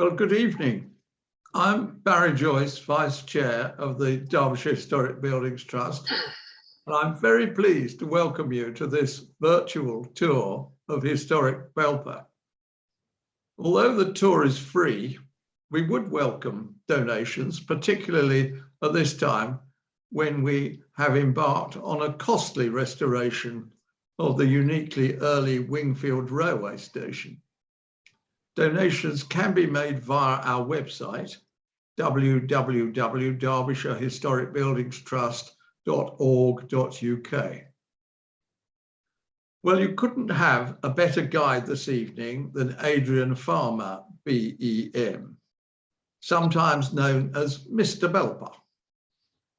Well, good evening. I'm Barry Joyce, Vice Chair of the Derbyshire Historic Buildings Trust, and I'm very pleased to welcome you to this virtual tour of historic Belper. Although the tour is free, we would welcome donations, particularly at this time when we have embarked on a costly restoration of the uniquely early Wingfield railway station. Donations can be made via our website, www.derbyshire-historic-buildings-trust.org.uk. Well, you couldn't have a better guide this evening than Adrian Farmer, BEM, sometimes known as Mr. Belper.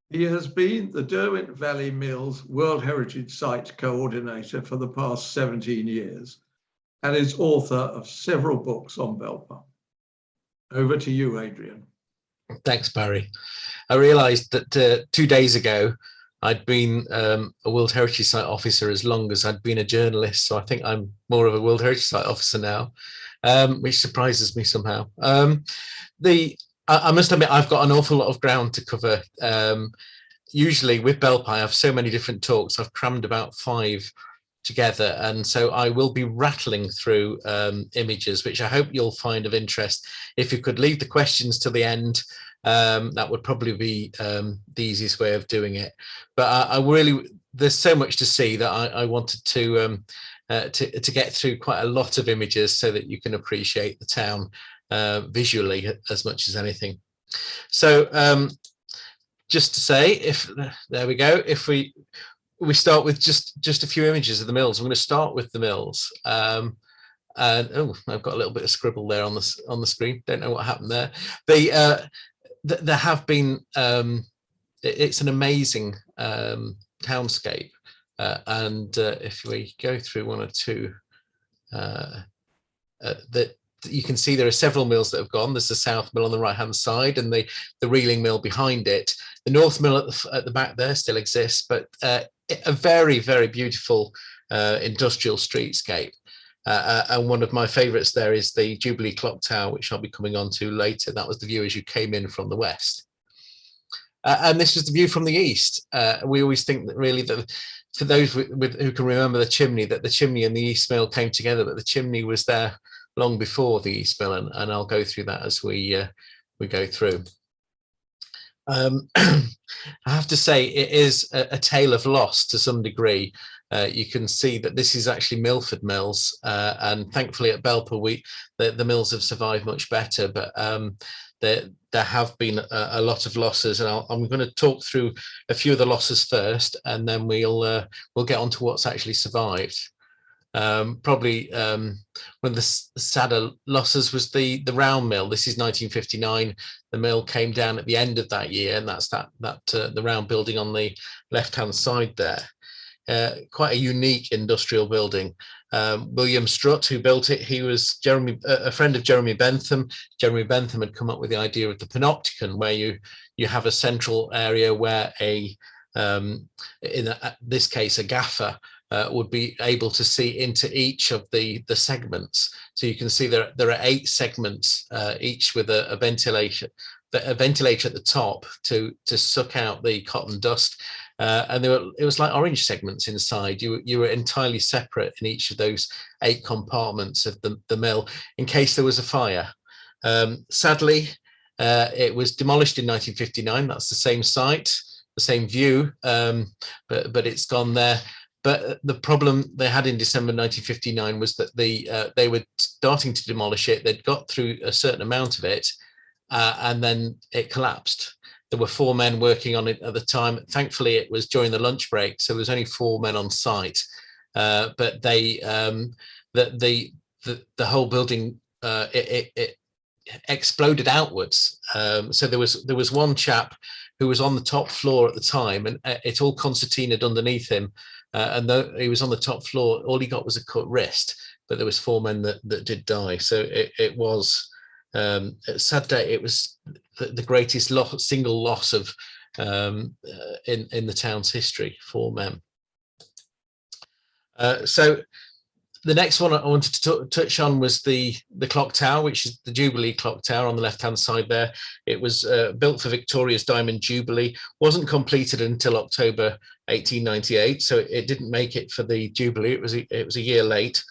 He has been the Derwent Valley Mills World Heritage Site Co-ordinator for the past 17 years and is author of several books on Belper. Over to you, Adrian. Thanks, Barry. I realised that 2 days ago, I'd been a World Heritage Site officer as long as I'd been a journalist. So I think I'm more of a World Heritage Site officer now, which surprises me somehow. I must admit, I've got an awful lot of ground to cover. Usually with Belper, I have so many different talks. I've crammed about 5 together, and so I will be rattling through images, which I hope you'll find of interest. If you could leave the questions to the end, that would probably be the easiest way of doing it. But I really, there's so much to see that I wanted to get through quite a lot of images so that you can appreciate the town visually as much as anything. So just to say, there we go, if we start with just a few images of the mills. I'm going to start with the mills. And oh, I've got a little bit of scribble there on the screen. Don't know what happened there. There have been. It's an amazing townscape, and if we go through one or two, that you can see there are several mills that have gone. There's the South Mill on the right hand side, and the Reeling Mill behind it. The North Mill at the back there still exists, but a very, very beautiful industrial streetscape. And one of my favourites there is the Jubilee Clock Tower, which I'll be coming on to later. That was the view as you came in from the west. And this was the view from the east. We always think that really that for those who can remember the chimney, that the chimney and the East Mill came together, but the chimney was there long before the East Mill, and I'll go through that as we go through. I have to say it is a tale of loss to some degree. You can see that this is actually Milford Mills, and thankfully at Belper the mills have survived much better, but there have been a lot of losses, and I'm going to talk through a few of the losses first, and then we'll get on to what's actually survived. Probably one of the sadder losses was the Round Mill. This is 1959. The mill came down at the end of that year, and that's the round building on the left-hand side there. Quite a unique industrial building. William Strutt, who built it, he was a friend of Jeremy Bentham. Jeremy Bentham had come up with the idea of the panopticon, where you have a central area where in this case a gaffer would be able to see into each of the segments. So you can see there are 8 segments, each with a ventilator at the top to suck out the cotton dust. And it was like orange segments inside. You were entirely separate in each of those 8 compartments of the mill in case there was a fire. Sadly, it was demolished in 1959. That's the same site, the same view, but it's gone there. But the problem they had in December 1959 was that they were starting to demolish it. They'd got through a certain amount of it, and then it collapsed. There were 4 men working on it at the time. Thankfully, it was during the lunch break, so there was only 4 men on site. But the whole building it exploded outwards. So there was one chap who was on the top floor at the time, and it all concertinaed underneath him. And though he was on the top floor, all he got was a cut wrist. But there was 4 men that did die. So it was a sad day. It was the greatest single loss of in the town's history, 4 men. So The next one I wanted to touch on was the clock tower, which is the Jubilee clock tower on the left-hand side there. It was built for Victoria's Diamond Jubilee, wasn't completed until October 1898, so it didn't make it for the Jubilee. It was a year late.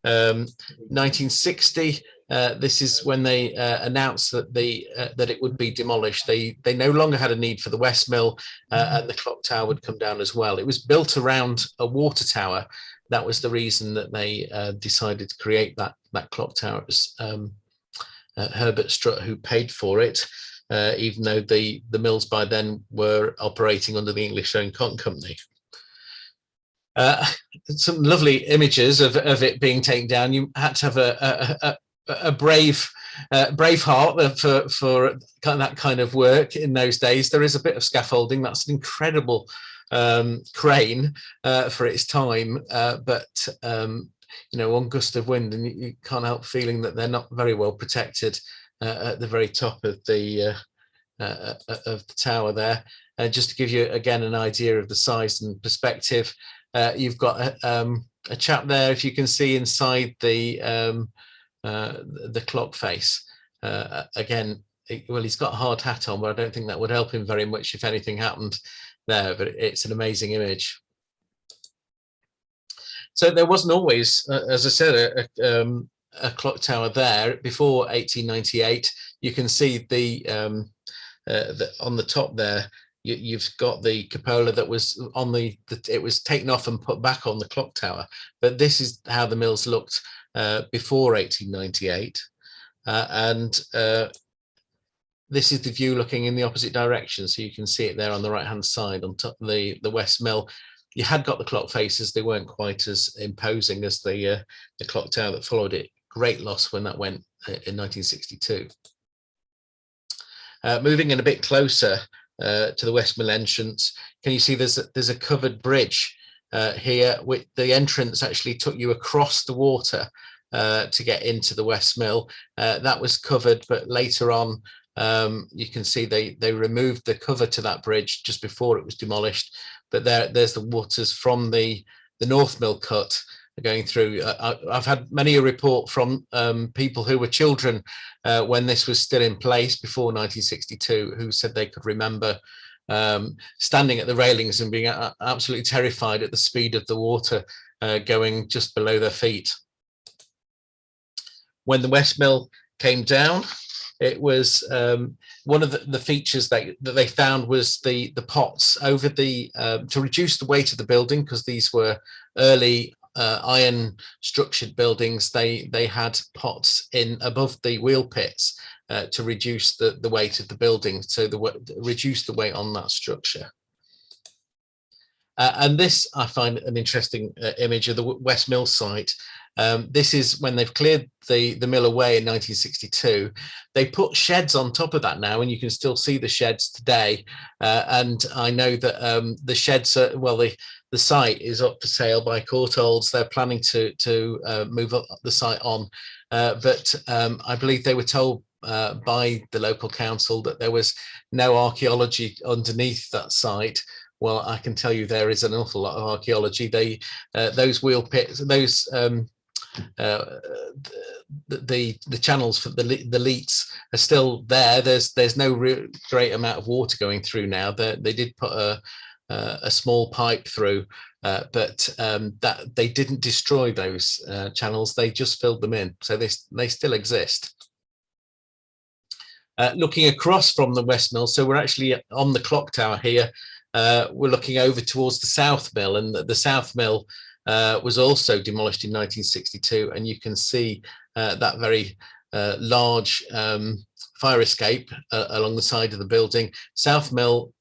1960, this is when they announced that that it would be demolished. They no longer had a need for the West Mill, and the clock tower would come down as well. It was built around a water tower. That was the reason that they decided to create that clock tower. It was Herbert Strutt who paid for it, even though the mills by then were operating under the English-owned cotton company. Some lovely images of it being taken down. You had to have a brave heart for that kind of work in those days. There is a bit of scaffolding. That's an incredible crane for its time, but you know, one gust of wind and you can't help feeling that they're not very well protected at the very top of the tower there. Just to give you again an idea of the size and perspective, you've got a chap there, if you can see inside the clock face. Again, well, he's got a hard hat on, but I don't think that would help him very much if anything happened there, but it's an amazing image. So there wasn't always, as I said, a clock tower there before 1898. You can see on the top there, you've got the cupola that was on it was taken off and put back on the clock tower. But this is how the mills looked before 1898, and this is the view looking in the opposite direction, so you can see it there on the right hand side on top of the West Mill. You had got the clock faces. They weren't quite as imposing as the clock tower that followed it. Great loss when that went in 1962. Moving in a bit closer to the West Mill entrance, can you see there's a covered bridge here, with the entrance actually took you across the water to get into the West Mill. That was covered, but later on you can see they removed the cover to that bridge just before it was demolished. But there's the waters from the North Mill cut going through. I've had many a report from people who were children when this was still in place before 1962, who said they could remember standing at the railings and being absolutely terrified at the speed of the water going just below their feet. When the West Mill came down, it was one of the features that they found was the pots over to reduce the weight of the building, because these were early iron structured buildings. They had pots in above the wheel pits to reduce the weight of the building, so reduce the weight on that structure. And this, I find an interesting image of the West Mill site. This is when they've cleared the mill away in 1962. They put sheds on top of that now, and you can still see the sheds today. And I know that the sheds are, well, the site is up for sale by Courtaulds. They're planning to move up the site on, but I believe they were told by the local council that there was no archaeology underneath that site. Well, I can tell you there is an awful lot of archaeology. Those wheel pits, those the channels for the leats are still there. There's no real great amount of water going through now. They did put a small pipe through, but that they didn't destroy those channels. They just filled them in, so they still exist. Looking across from the West Mill, so we're actually on the clock tower here. We're looking over towards the South Mill, and the South Mill was also demolished in 1962, and you can see that very large fire escape along the side of the building. South Mill,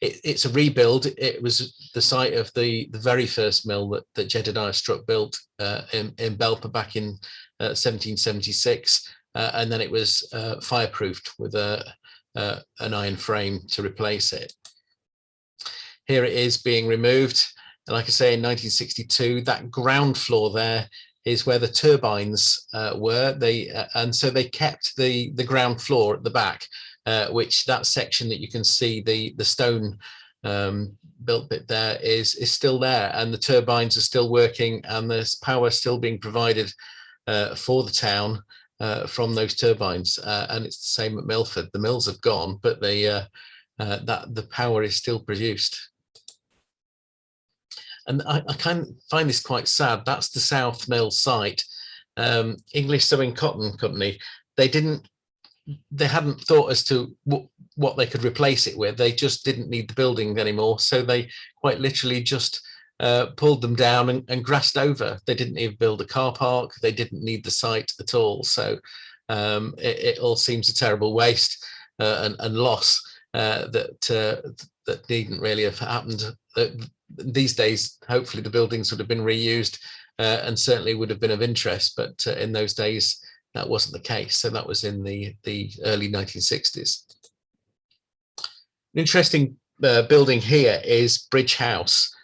it's a rebuild. It was the site of the very first mill that Jedediah Strutt built in Belper back in 1776, and then it was fireproofed with an iron frame to replace it. Here it is being removed. And like I say, in 1962, that ground floor there is where the turbines were. And so they kept the ground floor at the back, which that section that you can see, the stone built bit there is still there, and the turbines are still working, and there's power still being provided for the town from those turbines. And it's the same at Milford. The mills have gone, but the power is still produced. And I kind of find this quite sad. That's the South Mill site. English Sewing Cotton Company, they hadn't thought as to what they could replace it with. They just didn't need the building anymore, so they quite literally just pulled them down and grassed over. They didn't even build a car park. They didn't need the site at all. So it all seems a terrible waste and loss that needn't really have happened. These days, hopefully the buildings would have been reused and certainly would have been of interest, but in those days that wasn't the case. So that was in the early 1960s. An interesting building here is Bridge House.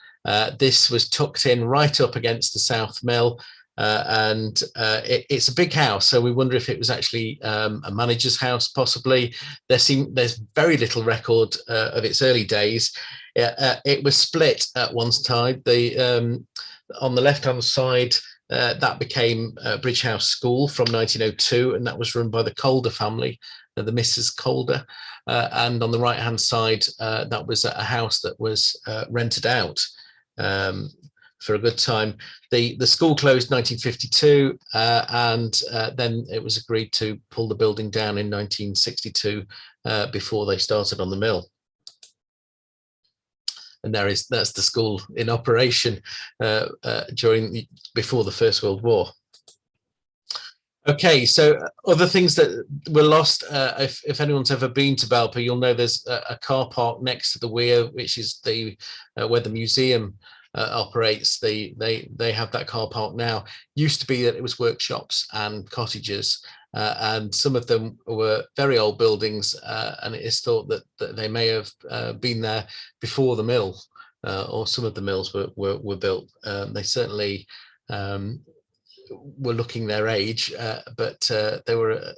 This was tucked in right up against the South Mill, and it's a big house, so we wonder if it was actually a manager's house, possibly. There's very little record of its early days. It was split at one time. On the left-hand side, that became Bridge House School from 1902, and that was run by the Calder family, the Mrs. Calder. And on the right-hand side, that was a house that was rented out for a good time. The school closed 1952, and then it was agreed to pull the building down in 1962 before they started on the mill. And that's the school in operation before the First World War. Okay, so other things that were lost, if anyone's ever been to Belper, you'll know there's a car park next to the weir, which is where the museum operates. They have that car park now. Used to be that it was workshops and cottages, and some of them were very old buildings, and it is thought that they may have been there before the mill, or some of the mills were built. They certainly were looking their age, but they were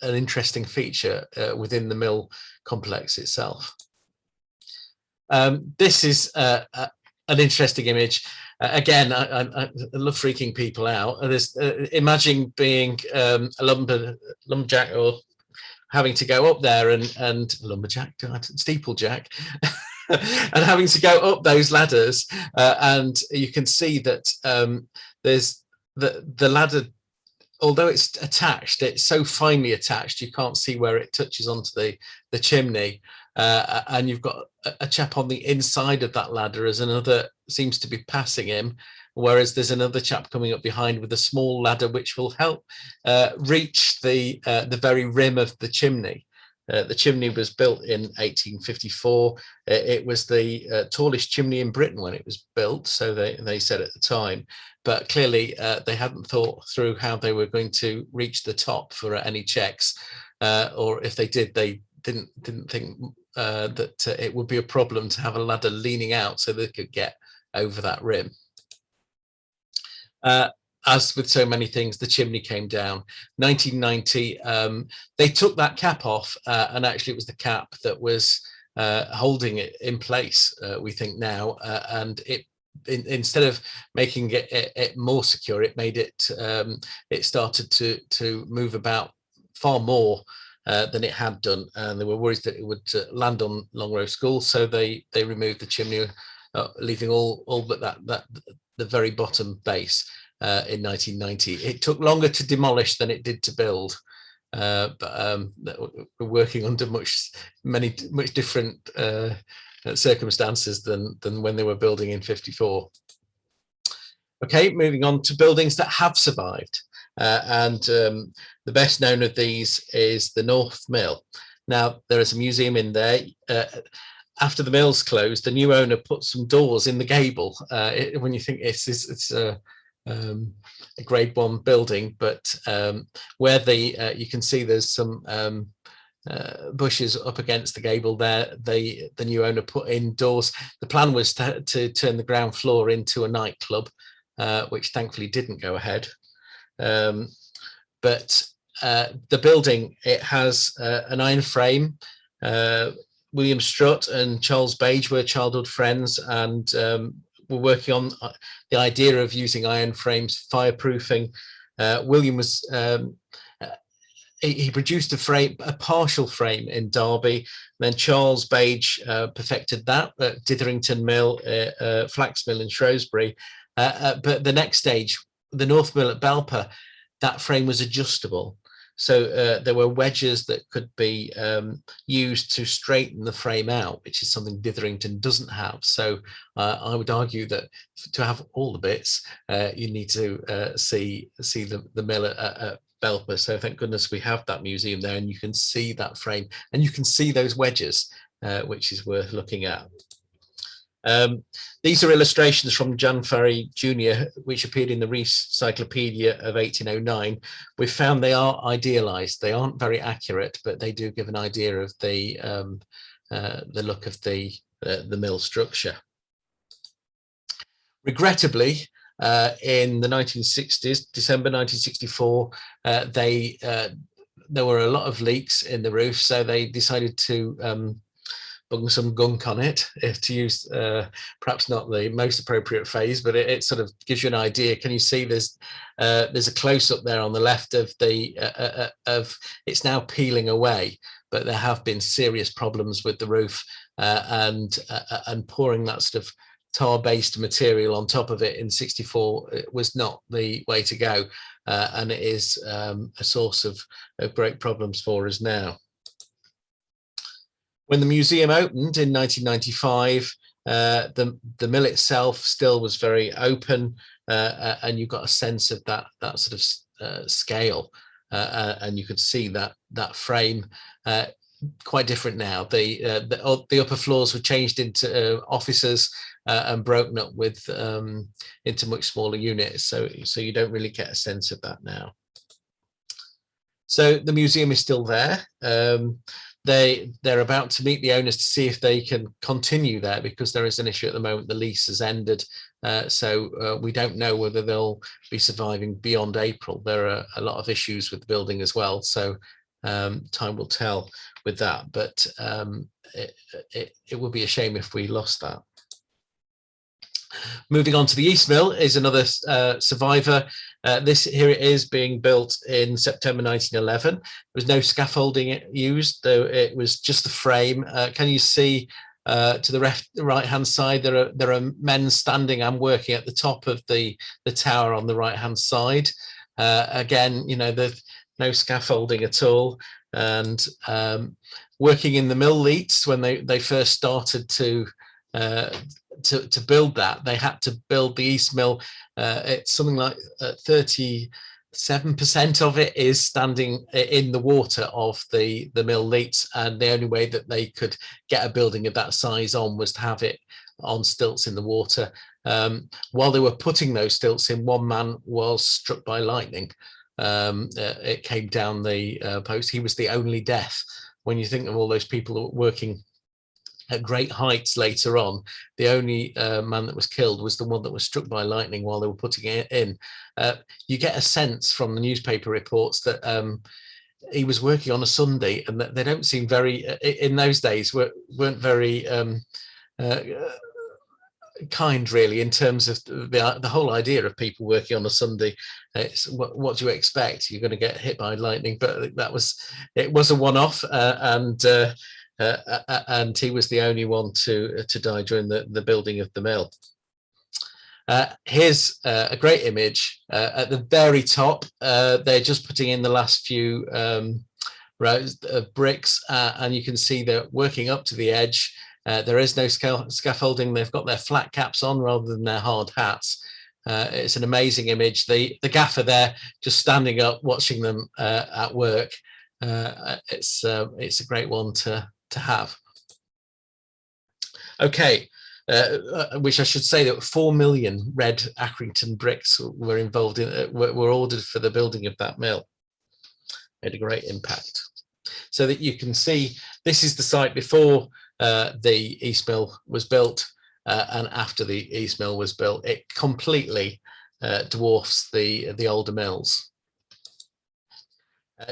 an interesting feature within the mill complex itself. This is an interesting image. Again, I love freaking people out. Imagine being a lumberjack, or having to go up there and lumberjack, steeplejack, and having to go up those ladders, and you can see that there's the ladder, although it's attached, it's so finely attached you can't see where it touches onto the chimney, and you've got a chap on the inside of that ladder as another seems to be passing him, whereas there's another chap coming up behind with a small ladder which will help reach the very rim of the chimney. The chimney was built in 1854. It was the tallest chimney in Britain when it was built, so they said at the time. But clearly they hadn't thought through how they were going to reach the top for any checks, or if they did, they didn't think that it would be a problem to have a ladder leaning out so they could get over that rim. As with so many things, the chimney came down. 1990, they took that cap off, and actually it was the cap that was holding it in place, we think now, and instead of making it more secure, it made it, it started to move about far more than it had done, and they were worried that it would land on Longrow School, so they removed the chimney, leaving all but the very bottom base. In 1990, it took longer to demolish than it did to build, but we're working under much different circumstances than when they were building in 54. Okay, moving on to buildings that have survived, and the best known of these is the North Mill. Now there is a museum in there. After the mills closed, the new owner put some doors in the gable. When you think it's a grade 1 building, but where you can see there's some bushes up against the gable there, the new owner put in doors. The plan was to turn the ground floor into a nightclub, which thankfully didn't go ahead. But the building, it has an iron frame William Strutt and Charles Bage were childhood friends, and were working on the idea of using iron frames, fireproofing. William was he produced a partial frame in Derby. Then Charles Bage perfected that at Ditherington Mill, Flax Mill in Shrewsbury. But the next stage, the North Mill at Belper, that frame was adjustable. So there were wedges that could be used to straighten the frame out, which is something Ditherington doesn't have. So I would argue that to have all the bits, you need to see the mill at Belper. So thank goodness we have that museum there, and you can see that frame and you can see those wedges, which is worth looking at. These are illustrations from John Ferry Jr., which appeared in the Recyclopedia of 1809. We've found they are idealized. They aren't very accurate, but they do give an idea of the look of the mill structure. Regrettably, in the 1960s, December 1964, there were a lot of leaks in the roof, so they decided to bung some gunk on it, if to use perhaps not the most appropriate phrase, but it sort of gives you an idea. Can you see there's a close-up there on the left of the it's now peeling away, but there have been serious problems with the roof, and pouring that sort of tar-based material on top of it in '64 was not the way to go, and it is a source of great problems for us now. When the museum opened in 1995, the mill itself still was very open, and you got a sense of that sort of scale, and you could see that frame. Quite different now. The upper floors were changed into offices and broken up with into much smaller units, so you don't really get a sense of that now. So the museum is still there. They're about to meet the owners to see if they can continue there, because there is an issue at the moment. The lease has ended, so we don't know whether they'll be surviving beyond April. There are a lot of issues with the building as well, so time will tell with that, but it would be a shame if we lost that. Moving on to the East Mill is another survivor. Here it is being built in September 1911. There was no scaffolding used, though it was just the frame. Can you see to the right hand side there are men standing and working at the top of the tower on the right hand side. Again, you know, there's no scaffolding at all, and working in the mill leats when they first started to build that, they had to build the East Mill. It's something like 37% of it is standing in the water of the mill leats, and the only way that they could get a building of that size on was to have it on stilts in the water. While they were putting those stilts in, one man was struck by lightning. It came down the post. He was the only death. When you think of all those people that were working at great heights later on, the only man that was killed was the one that was struck by lightning while they were putting it in. You get a sense from the newspaper reports that he was working on a Sunday, and that they don't seem very, in those days, weren't very kind, really, in terms of the whole idea of people working on a Sunday. It's what do you expect? You're going to get hit by lightning, but it was a one-off, and he was the only one to die during the building of the mill. Here's a great image at the very top. They're just putting in the last few rows of bricks, and you can see they're working up to the edge. There is no scaffolding. They've got their flat caps on rather than their hard hats. It's an amazing image. The gaffer there just standing up watching them at work. It's a great one to have. Okay, which I should say that 4 million red Accrington bricks were involved in, were ordered for the building of that mill. It had a great impact. So that you can see, this is the site before the East Mill was built, and after the East Mill was built. It completely dwarfs the older mills.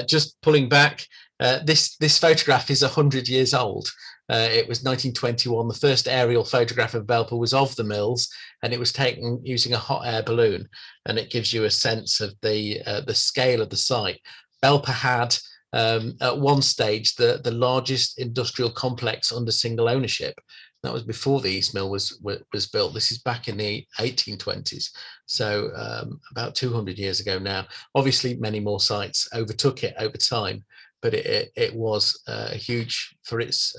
Just pulling back, This photograph is 100 years old. It was 1921. The first aerial photograph of Belper was of the mills, and it was taken using a hot air balloon, and it gives you a sense of the scale of the site. Belper had at one stage the largest industrial complex under single ownership. That was before the East Mill was built. This is back in the 1820s, so about 200 years ago now. Obviously, many more sites overtook it over time, but it was huge for its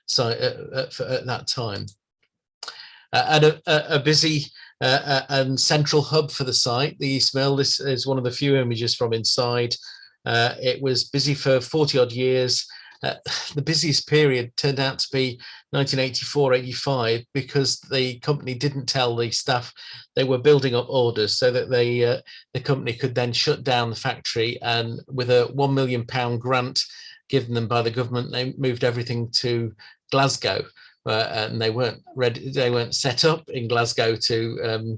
site at that time. And a busy and central hub for the site, the East Mill. This is one of the few images from inside. It was busy for 40 odd years. The busiest period turned out to be 1984-85 because the company didn't tell the staff they were building up orders, so that the company could then shut down the factory, and with a £1 million grant given them by the government, they moved everything to Glasgow, and they weren't ready. They weren't set up in Glasgow to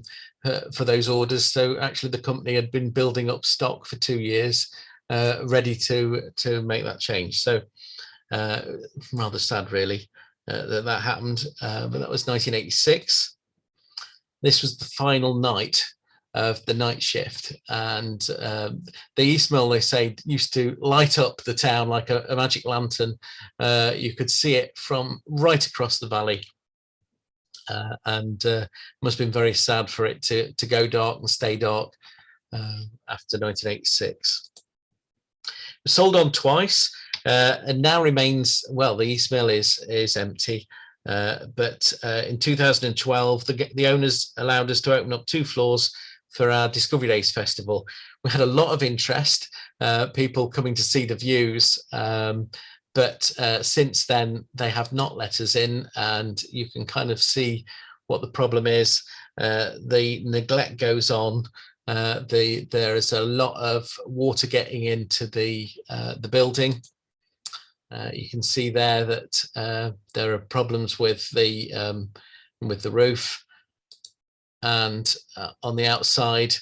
for those orders. So actually, the company had been building up stock for 2 years, ready to make that change. So rather sad, really, that happened. But that was 1986. This was the final night of the night shift, and the East Mill, they say, used to light up the town like a magic lantern. You could see it from right across the valley, and must have been very sad for it to go dark and stay dark after 1986. It was sold on twice, and now remains, well, the East Mill is empty. But in 2012, the owners allowed us to open up 2 floors for our Discovery Days Festival. We had a lot of interest, people coming to see the views, but since then they have not let us in, and you can kind of see what the problem is. The neglect goes on. There is a lot of water getting into the building. You can see there that there are problems with the roof, and on the outside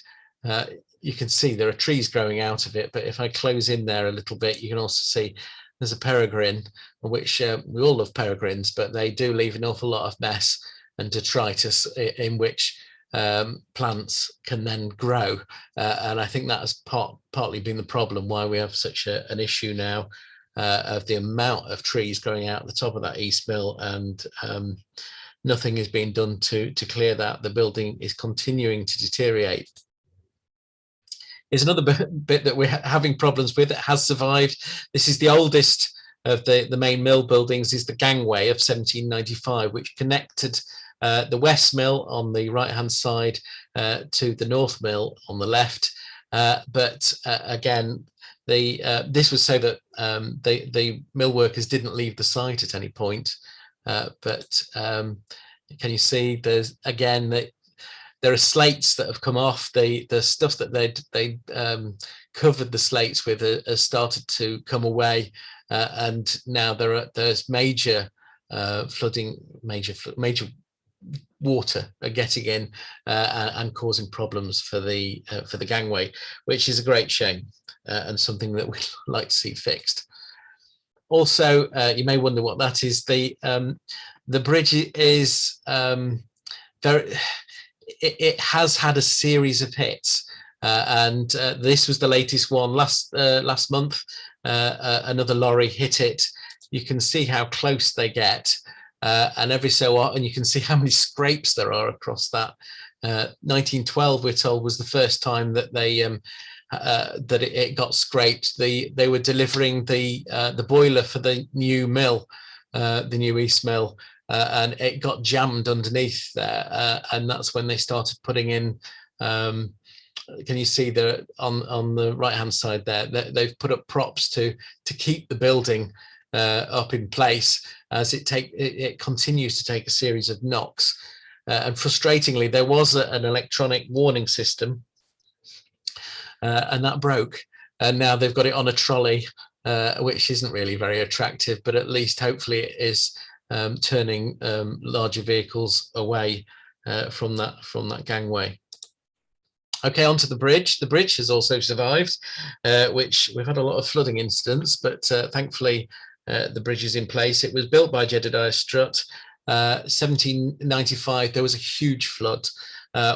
you can see there are trees growing out of it. But if I close in there a little bit, you can also see there's a peregrine, which we all love peregrines, but they do leave an awful lot of mess and detritus in which plants can then grow, and I think that has partly been the problem why we have such an issue now of the amount of trees growing out the top of that East Mill, and nothing is being done to clear that. The building is continuing to deteriorate. Here's another bit that we're having problems with. It has survived. This is the oldest of the main mill buildings, is the Gangway of 1795, which connected the West Mill on the right-hand side to the North Mill on the left. But again, this was so that the mill workers didn't leave the site at any point. But can you see there's, again, there are slates that have come off. The stuff that they covered the slates with has started to come away, and now there's major flooding, major water are getting in and causing problems for the gangway, which is a great shame, and something that we'd like to see fixed. Also, you may wonder what that is. The bridge is it has had a series of hits, and this was the latest one last month. Another lorry hit it. You can see how close they get, and every so often you can see how many scrapes there are across that. 1912, we're told, was the first time that it got scraped. They were delivering the boiler for the new mill, the new East Mill, and it got jammed underneath there, and that's when they started putting in. Can you see there on the right hand side there? They've put up props to keep the building up in place as it continues to take a series of knocks. And frustratingly, there was an electronic warning system, and that broke. And now they've got it on a trolley, which isn't really very attractive, but at least hopefully it is turning larger vehicles away from that gangway. Okay, onto the bridge. The bridge has also survived, which we've had a lot of flooding incidents, but thankfully the bridge is in place. It was built by Jedediah Strutt. 1795, there was a huge flood,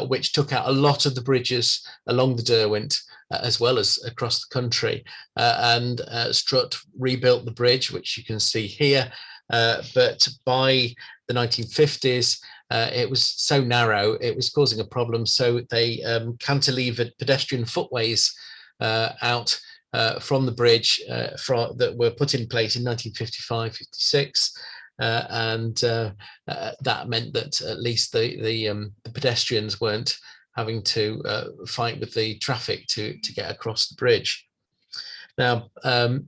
which took out a lot of the bridges along the Derwent, as well as across the country. And Strutt rebuilt the bridge, which you can see here. But by the 1950s, it was so narrow, it was causing a problem. So they cantilevered pedestrian footways out from the bridge that were put in place in 1955-56. And that meant that at least the pedestrians weren't having to fight with the traffic to get across the bridge. Now,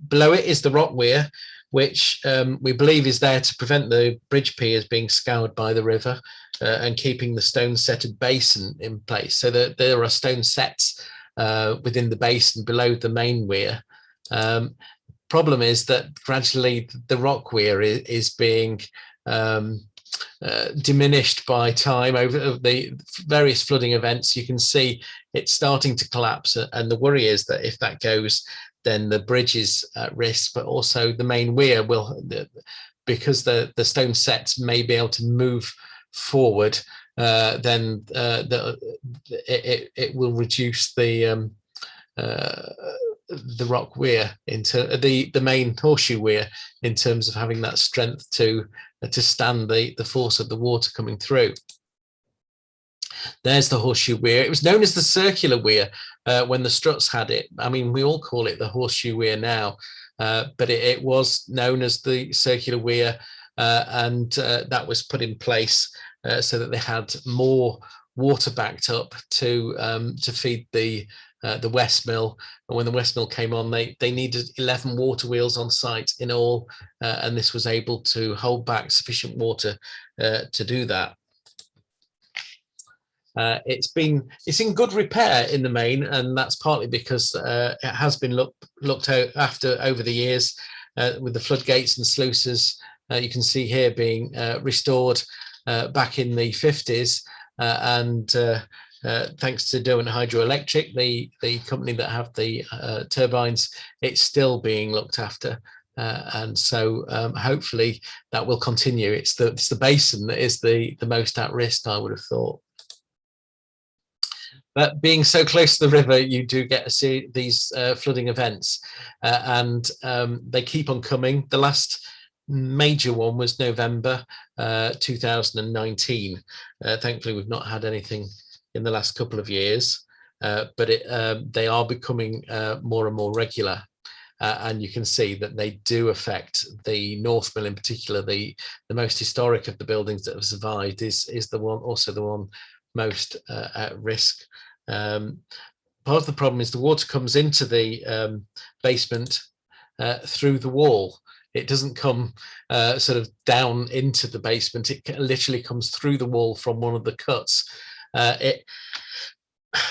below it is the rock weir, which we believe is there to prevent the bridge piers being scoured by the river and keeping the stone-setted basin in place. So that there are stone sets within the basin below the main weir. Problem is that gradually the rock weir is being diminished by time over the various flooding events. You can see it's starting to collapse, and the worry is that if that goes, then the bridge is at risk, but also the main weir will, because the stone sets may be able to move forward, then it will reduce the rock weir into the main horseshoe weir in terms of having that strength to stand the force of the water coming through. There's the horseshoe weir. It was known as the circular weir when the Strutts had it. I mean, we all call it the horseshoe weir now, but it was known as the circular weir, and that was put in place so that they had more water backed up to feed the West Mill. And when the West Mill came on, they needed 11 water wheels on site in all, and this was able to hold back sufficient water to do that. It's in good repair in the main, and that's partly because it has been looked after over the years with the floodgates and sluices. You can see here being restored back in the 50s, and thanks to Derwent Hydroelectric, the company that have the turbines, it's still being looked after. And so hopefully that will continue. It's the basin that is the most at risk, I would have thought. But being so close to the river, you do get to see these flooding events, and they keep on coming. The last major one was November 2019. Thankfully, we've not had anything in the last couple of years, but they are becoming more and more regular. And you can see that they do affect the North Mill in particular. The most historic of the buildings that have survived is the one most at risk. Part of the problem is the water comes into the basement through the wall. It doesn't come sort of down into the basement. It literally comes through the wall from one of the cuts.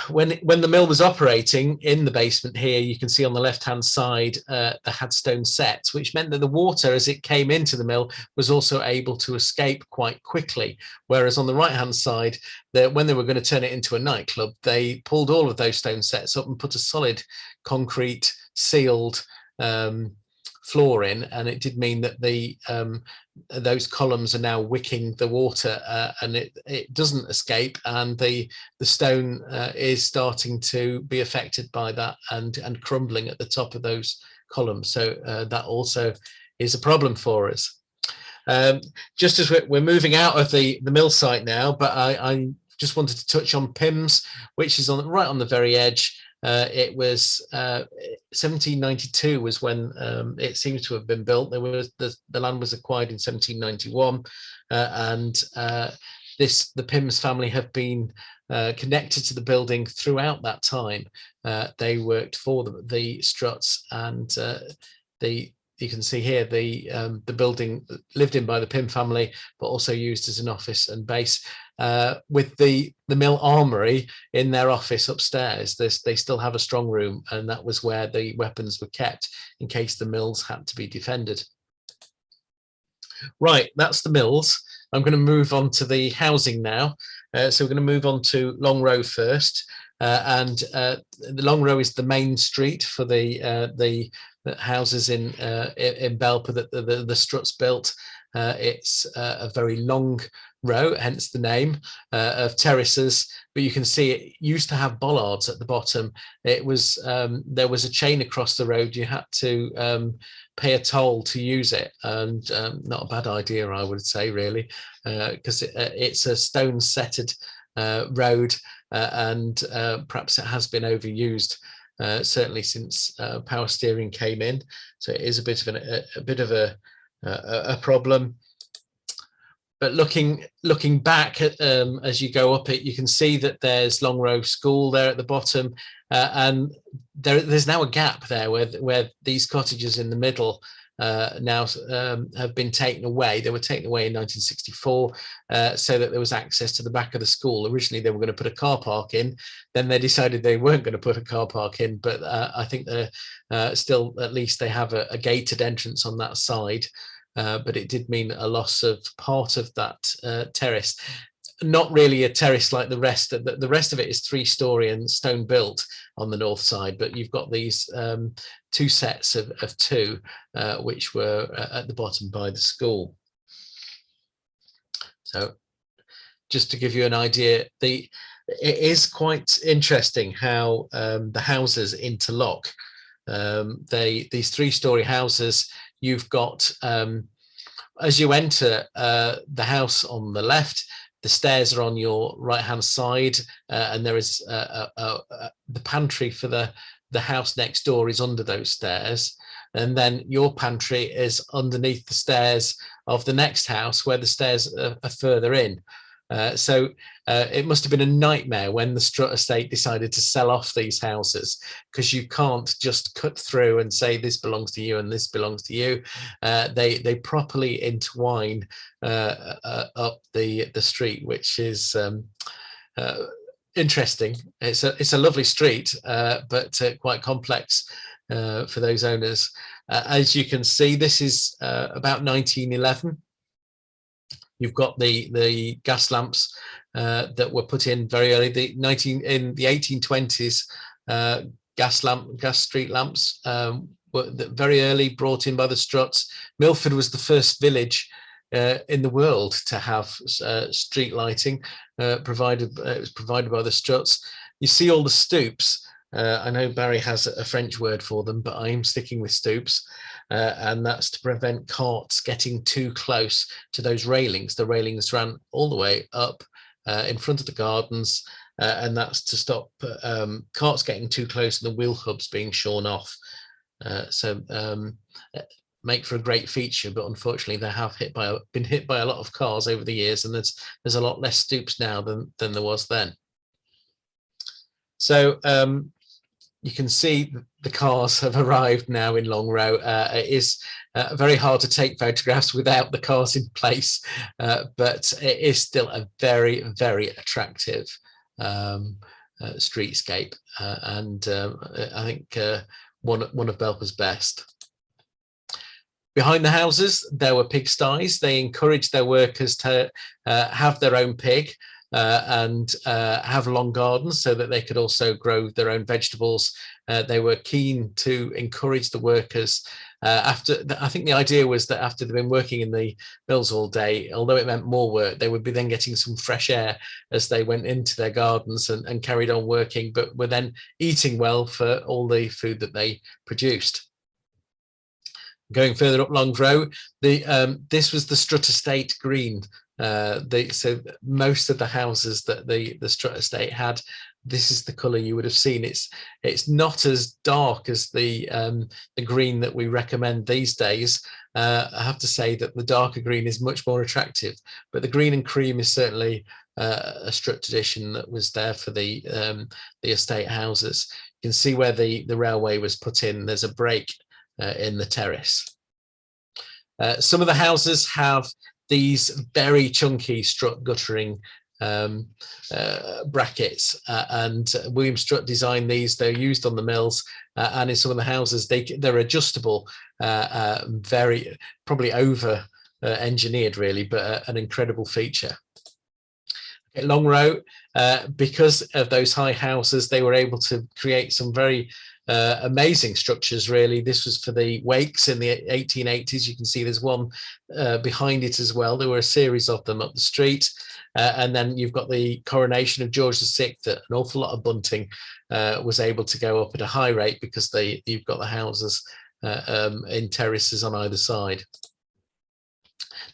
When the mill was operating in the basement here, you can see on the left-hand side they had stone sets, which meant that the water as it came into the mill was also able to escape quite quickly. Whereas on the right-hand side, when they were going to turn it into a nightclub, they pulled all of those stone sets up and put a solid concrete sealed floor in, and it did mean that those columns are now wicking the water, and it doesn't escape, and the stone is starting to be affected by that and crumbling at the top of those columns. So that also is a problem for us. Just as we're moving out of the mill site now, but I just wanted to touch on Pims, which is right on the very edge. It was 1792 was when it seems to have been built. The land was acquired in 1791, and the Pims family have been connected to the building throughout that time. They worked for the Strutts, and you can see here the building lived in by the Pym family, but also used as an office and base. With the mill armory in their office upstairs, they still have a strong room, and that was where the weapons were kept in case the mills had to be defended. Right, that's the mills. I'm going to move on to the housing now. So we're going to move on to Long Row first. the Long Row is the main street for the houses in Belper that the Strutt's built. It's a very long row, hence the name, of terraces, but you can see it used to have bollards at the bottom. It was there was a chain across the road. You had to pay a toll to use it, and not a bad idea, I would say, really, because it's a stone setted road, and perhaps it has been overused, certainly since power steering came in. So it is a bit of a problem. But looking back at, as you go up it, you can see that there's Long Row School there at the bottom, and there's now a gap there where these cottages in the middle now have been taken away. They were taken away in 1964, so that there was access to the back of the school. Originally, they were going to put a car park in. Then they decided they weren't going to put a car park in, but I think still, at least they have a gated entrance on that side. But it did mean a loss of part of that terrace. Not really a terrace like the rest. The rest of it is 3-storey and stone built on the north side, but you've got these 2 sets of 2, which were at the bottom by the school. So just to give you an idea, it is quite interesting how the houses interlock. These 3-storey houses, you've got, as you enter the house on the left, the stairs are on your right hand side, and there is the pantry for the house next door is under those stairs, and then your pantry is underneath the stairs of the next house, where the stairs are further in. So it must have been a nightmare when the Strut estate decided to sell off these houses, because you can't just cut through and say this belongs to you and this belongs to you. They properly entwine up the street, which is interesting. It's a lovely street, but quite complex for those owners. As you can see, this is about 1911. You've got the gas lamps that were put in very early. In the 1820s, gas street lamps were very early, brought in by the Strutts. Milford was the first village in the world to have street lighting provided. It was provided by the Strutts. You see all the stoops. I know Barry has a French word for them, but I'm sticking with stoops. And that's to prevent carts getting too close to those railings. The railings ran all the way up in front of the gardens, and that's to stop carts getting too close and the wheel hubs being shorn off. So make for a great feature, but unfortunately they have been hit by a lot of cars over the years, and there's a lot less stoops now than there was then. So you can see the cars have arrived now in Long Row. It is very hard to take photographs without the cars in place, but it is still a very, very attractive streetscape, and I think one of Belper's best. Behind the houses, there were pigsties. They encouraged their workers to have their own pig. And have long gardens so that they could also grow their own vegetables. They were keen to encourage the workers. I think the idea was that after they've been working in the mills all day, although it meant more work, they would be then getting some fresh air as they went into their gardens and carried on working, but were then eating well for all the food that they produced. Going further up Long Row, this was the Strut Estate Green. So most of the houses that the Strut Estate had, this is the colour you would have seen. It's not as dark as the green that we recommend these days. I have to say that the darker green is much more attractive, but the green and cream is certainly a Strut tradition that was there for the estate houses. You can see where the railway was put in. There's a break in the terrace. Some of the houses have these very chunky Strut guttering brackets, and William Strutt designed these. They're used on the mills, and in some of the houses they're adjustable, very probably over engineered really, but an incredible feature. At Long Row, because of those high houses, they were able to create some very amazing structures, really. This was for the wakes in the 1880s. You can see there's one behind it as well. There were a series of them up the street. And then you've got the coronation of George VI, that an awful lot of bunting was able to go up at a high rate because you've got the houses in terraces on either side.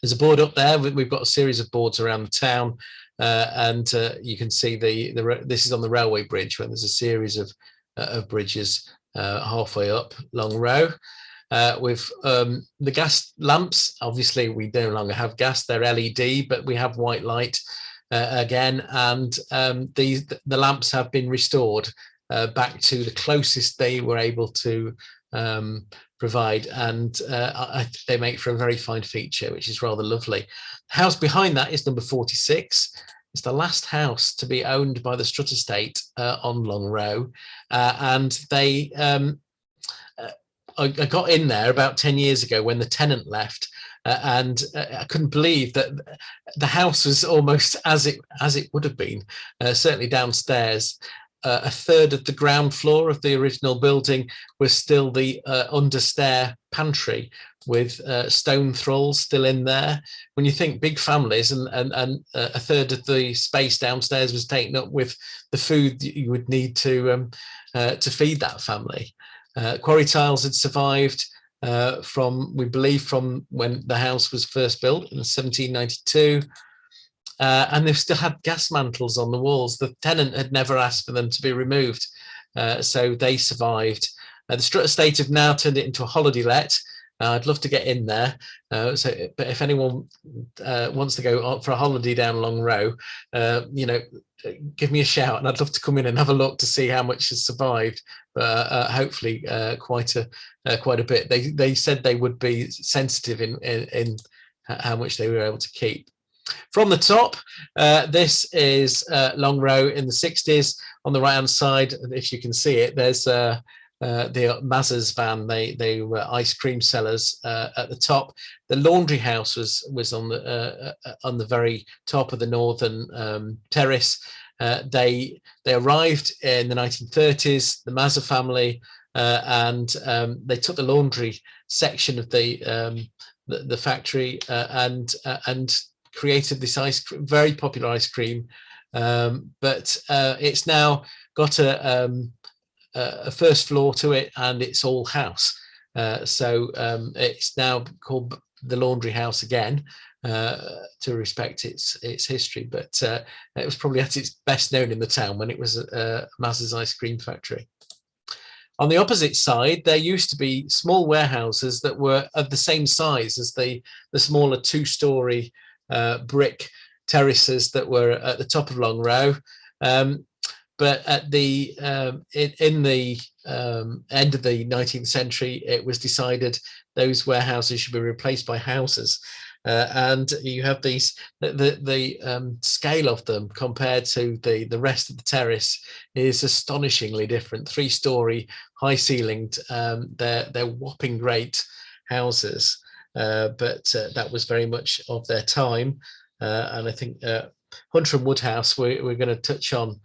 There's a board up there. We've got a series of boards around the town, and you can see this is on the railway bridge, when there's a series of bridges halfway up Long Row. With the gas lamps, obviously we no longer have gas, they're LED, but we have white light again, and the lamps have been restored back to the closest they were able to provide, and they make for a very fine feature, which is rather lovely. The house behind that is number 46. It's the last house to be owned by the Strutt estate on Long Row, and they I got in there about 10 years ago when the tenant left, and I couldn't believe that the house was almost as it would have been, certainly downstairs. A third of the ground floor of the original building was still the understair pantry with stone thralls still in there. When you think big families, and a third of the space downstairs was taken up with the food that you would need to feed that family. Quarry tiles had survived we believe from when the house was first built in 1792. And they've still had gas mantles on the walls. The tenant had never asked for them to be removed, so they survived. The Strutt estate have now turned it into a holiday let. I'd love to get in there. But if anyone wants to go for a holiday down Long Row, give me a shout, and I'd love to come in and have a look to see how much has survived. Hopefully, quite a bit. They said they would be sensitive in how much they were able to keep. From the top, this is Long Row in the 60s. On the right hand side, if you can see it, there's the Mazza's van. They were ice cream sellers at the top. The laundry house was on the very top of the northern terrace. They arrived in the 1930s, the Mazza family, and they took the laundry section of the factory and created this very popular ice cream, but it's now got a first floor to it, and it's all house. So it's now called the Laundry House again, to respect its history, but it was probably at its best known in the town when it was Mazza's ice cream factory. On the opposite side, there used to be small warehouses that were of the same size as the smaller two-storey brick terraces that were at the top of Long Row, but at the in the end of the 19th century, it was decided those warehouses should be replaced by houses, and you have these the scale of them compared to the rest of the terrace is astonishingly different. 3-storey, high ceilinged, they're whopping great houses. But that was very much of their time, and I think Hunter and Woodhouse we're going to touch on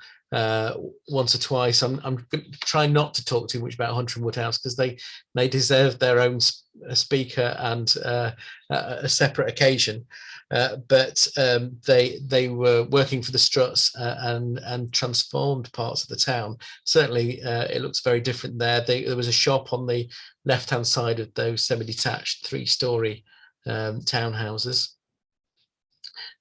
once or twice. I'm trying not to talk too much about Hunter and Woodhouse because they deserve their own speaker and a separate occasion. But they were working for the Strutts and transformed parts of the town. Certainly, it looks very different there. There was a shop on the left-hand side of those semi-detached 3-storey townhouses.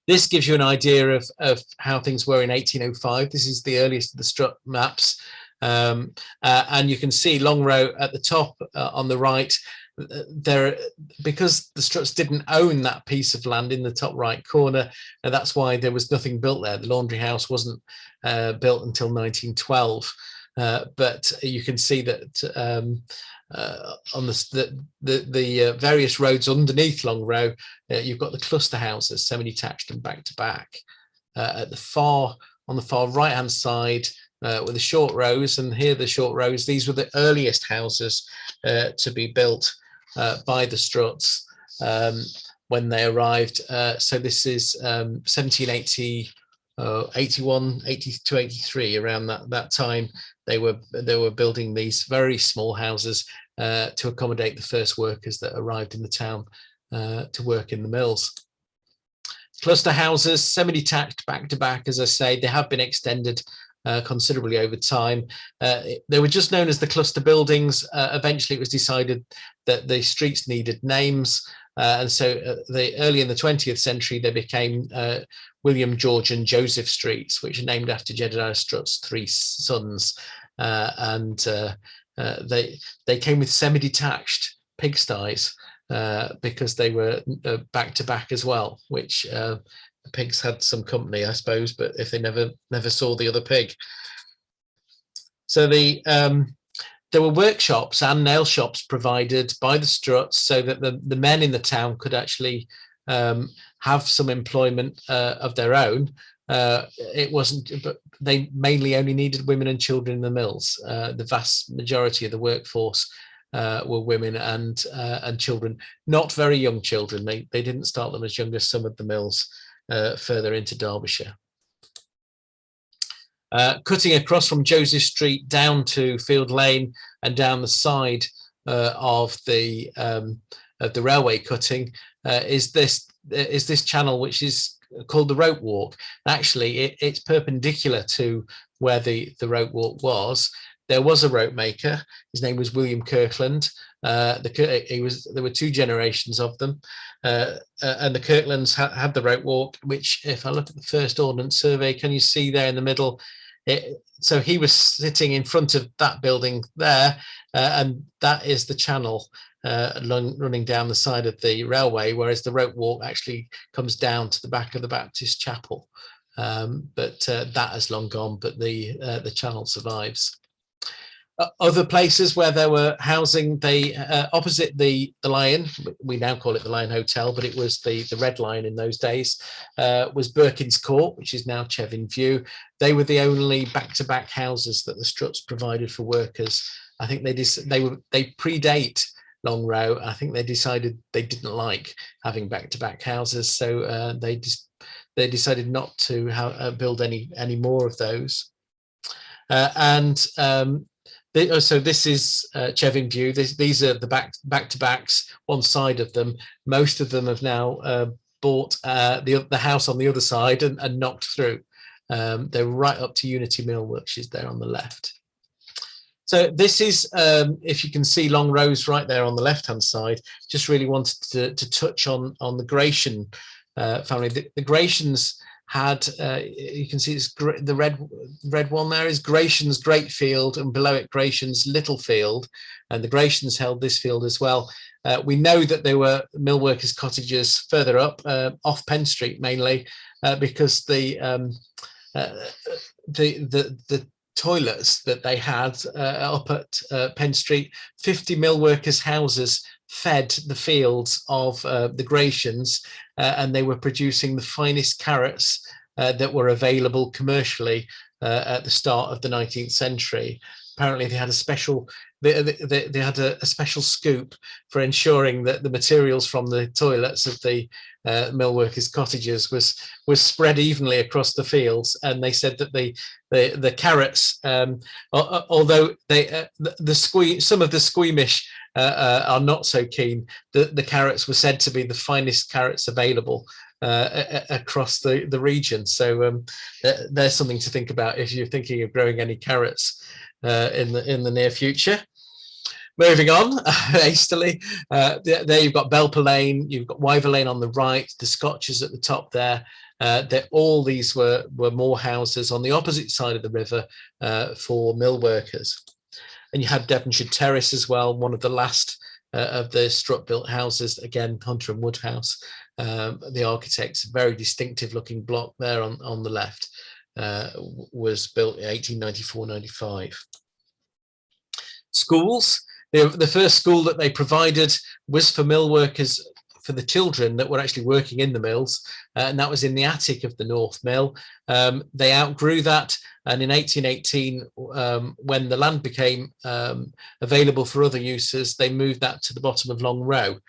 This gives you an idea of how things were in 1805. This is the earliest of the Strutt maps. And you can see Long Row at the top on the right. Because the Strutts didn't own that piece of land in the top right corner, and that's why there was nothing built there. The laundry house wasn't built until 1912. But you can see that on the various roads underneath Long Row, you've got the cluster houses, semi-detached and back to back. On the far right hand side, with the short rows, and here the short rows, these were the earliest houses to be built by the Strutts when they arrived. So this is 1780. 81, 82, 83, around that time, they were building these very small houses to accommodate the first workers that arrived in the town to work in the mills. Cluster houses, semi-detached, back-to-back, as I say, they have been extended considerably over time. They were just known as the cluster buildings. Eventually it was decided that the streets needed names, and so early in the 20th century they became William, George and Joseph Streets, which are named after Jedediah Strutt's three sons, and they came with semi-detached pigsties because they were back to back as well, which the pigs had some company, I suppose, but if they never saw the other pig. So there were workshops and nail shops provided by the Strutts so that the men in the town could actually have some employment of their own. It wasn't, but they mainly only needed women and children in the mills. The vast majority of the workforce were women and children, not very young children. They didn't start them as young as some of the mills further into Derbyshire. Cutting across from Joseph Street down to Field Lane and down the side of the railway cutting is this channel, which is called the Rope Walk. Actually, it's perpendicular to where the rope walk was. There was a rope maker. His name was William Kirkland. There were two generations of them, and the Kirklands had the rope walk, which, if I look at the first ordnance survey, can you see there in the middle? So he was sitting in front of that building there, and that is the channel running down the side of the railway, whereas the rope walk actually comes down to the back of the Baptist chapel. But that has long gone, but the channel survives. Other places where there were housing, they opposite the Lion, we now call it the Lion Hotel, but it was the Red Lion in those days, was Birkin's Court, which is now Chevin View. They were the only back-to-back houses that the Strutts provided for workers. I think they predate Long Row. I think they decided they didn't like having back-to-back houses, so they decided not to build any more of those. So this is Chevin View. These are the back-to-backs, one side of them. Most of them have now bought the house on the other side and knocked through. They're right up to Unity Mill, which is there on the left. So this is, if you can see Long Rows right there on the left-hand side, just really wanted to touch on the Gratian family. The Gratians had, you can see it's the red one there is Gratian's Great Field, and below it Gratian's Little Field, and the Gratians held this field as well. We know that there were mill workers' cottages further up, off Penn Street mainly, because the toilets that they had up at Penn Street, 50 mill workers' houses fed the fields of the Gratians, and they were producing the finest carrots that were available commercially at the start of the 19th century. Apparently they had a special special scoop for ensuring that the materials from the toilets of the mill workers' cottages was spread evenly across the fields, and they said that the carrots, although some of the squeamish are not so keen, the carrots were said to be the finest carrots available across the region. So there's something to think about if you're thinking of growing any carrots in the near future. Moving on hastily, there you've got Belper Lane, you've got Wyver Lane on the right, the Scotches at the top there. All these were more houses on the opposite side of the river for mill workers. And you had Devonshire Terrace as well, one of the last of the Strutt built houses, again Hunter and Woodhouse. The architect's very distinctive looking block there on the left was built in 1894-95. Schools. The first school that they provided was for mill workers, for the children that were actually working in the mills, and that was in the attic of the North Mill. They outgrew that, and in 1818, when the land became available for other uses, they moved that to the bottom of Long Row.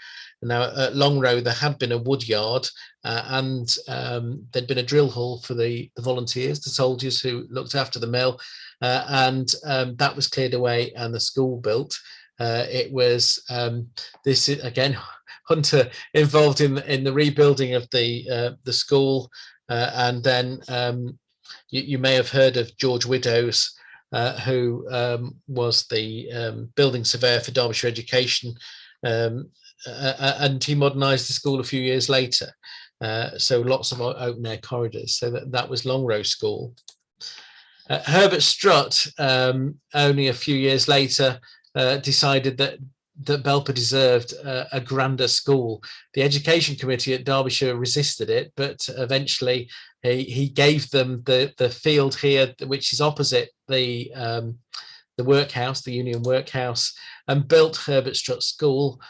Now at Long Row there had been a wood yard, and there'd been a drill hall for the volunteers, the soldiers who looked after the mill, and that was cleared away and the school built. It was this again, Hunter involved in the rebuilding of the school, and then you may have heard of George Widows, who was the building surveyor for Derbyshire Education, and he modernised the school a few years later. So lots of open air corridors. So that was Long Row School. Herbert Strutt, only a few years later, decided that Belper deserved a grander school. The Education Committee at Derbyshire resisted it, but eventually he gave them the field here, which is opposite the workhouse, the Union Workhouse, and built Herbert Strutt School.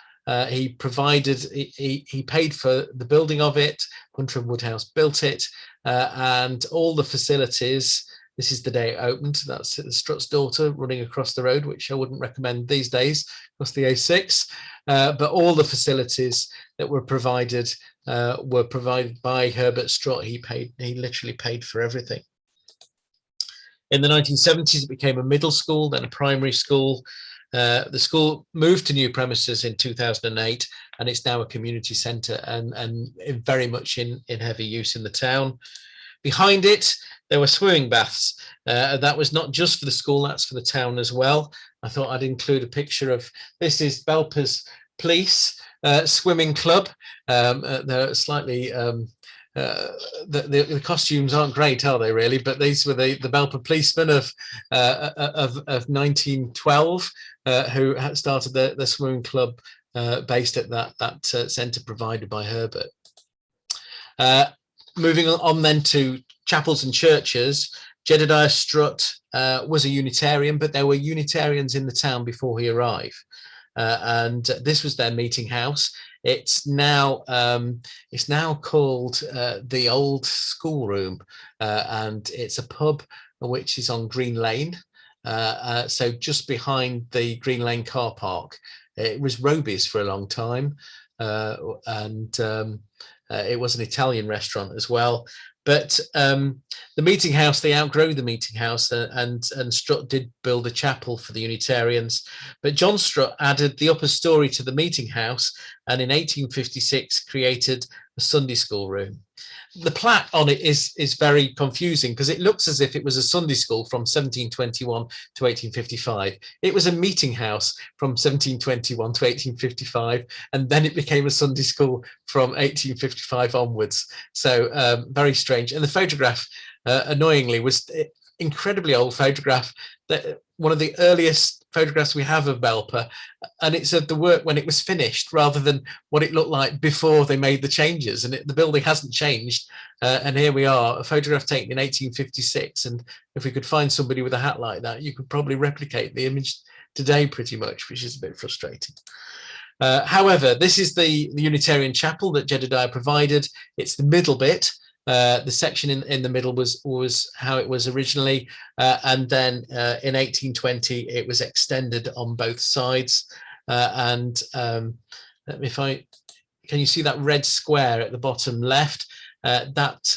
He paid for the building of it. Hunter and Woodhouse built it, and all the facilities. This is the day it opened. That's Strutt's daughter running across the road, which I wouldn't recommend these days, across the A6. But all the facilities that were provided by Herbert Strutt. He literally paid for everything. In the 1970s, it became a middle school, then a primary school. The school moved to new premises in 2008, and it's now a community centre and very much in heavy use in the town. Behind it, there were swimming baths. That was not just for the school, that's for the town as well. I thought I'd include a picture of, this is Belper's Police Swimming Club. They're slightly, the costumes aren't great, are they really? But these were the Belper policemen of 1912 who had started the swimming club based at that centre provided by Herbert. Moving on then to chapels and churches, Jedediah Strutt was a Unitarian, but there were Unitarians in the town before he arrived. And this was their meeting house. It's now called the Old Schoolroom, and it's a pub which is on Green Lane. So just behind the Green Lane car park. It was Roby's for a long time, and it was an Italian restaurant as well. But the meeting house, they outgrew the meeting house, and Strutt did build a chapel for the Unitarians. But John Strutt added the upper story to the meeting house, and in 1856 created a Sunday school room. The plaque on it is very confusing because it looks as if it was a Sunday school from 1721 to 1855. It was a meeting house from 1721 to 1855, and then it became a Sunday school from 1855 onwards. So very strange. And the photograph, annoyingly, was incredibly old photograph, that one of the earliest photographs we have of Belper, and it's of the work when it was finished rather than what it looked like before they made the changes. And the building hasn't changed, and here we are, a photograph taken in 1856, and if we could find somebody with a hat like that, you could probably replicate the image today pretty much, which is a bit frustrating. However, this is the Unitarian Chapel that Jedediah provided. It's the middle bit. The section in the middle was how it was originally, and then in 1820 it was extended on both sides. Can you see that red square at the bottom left? That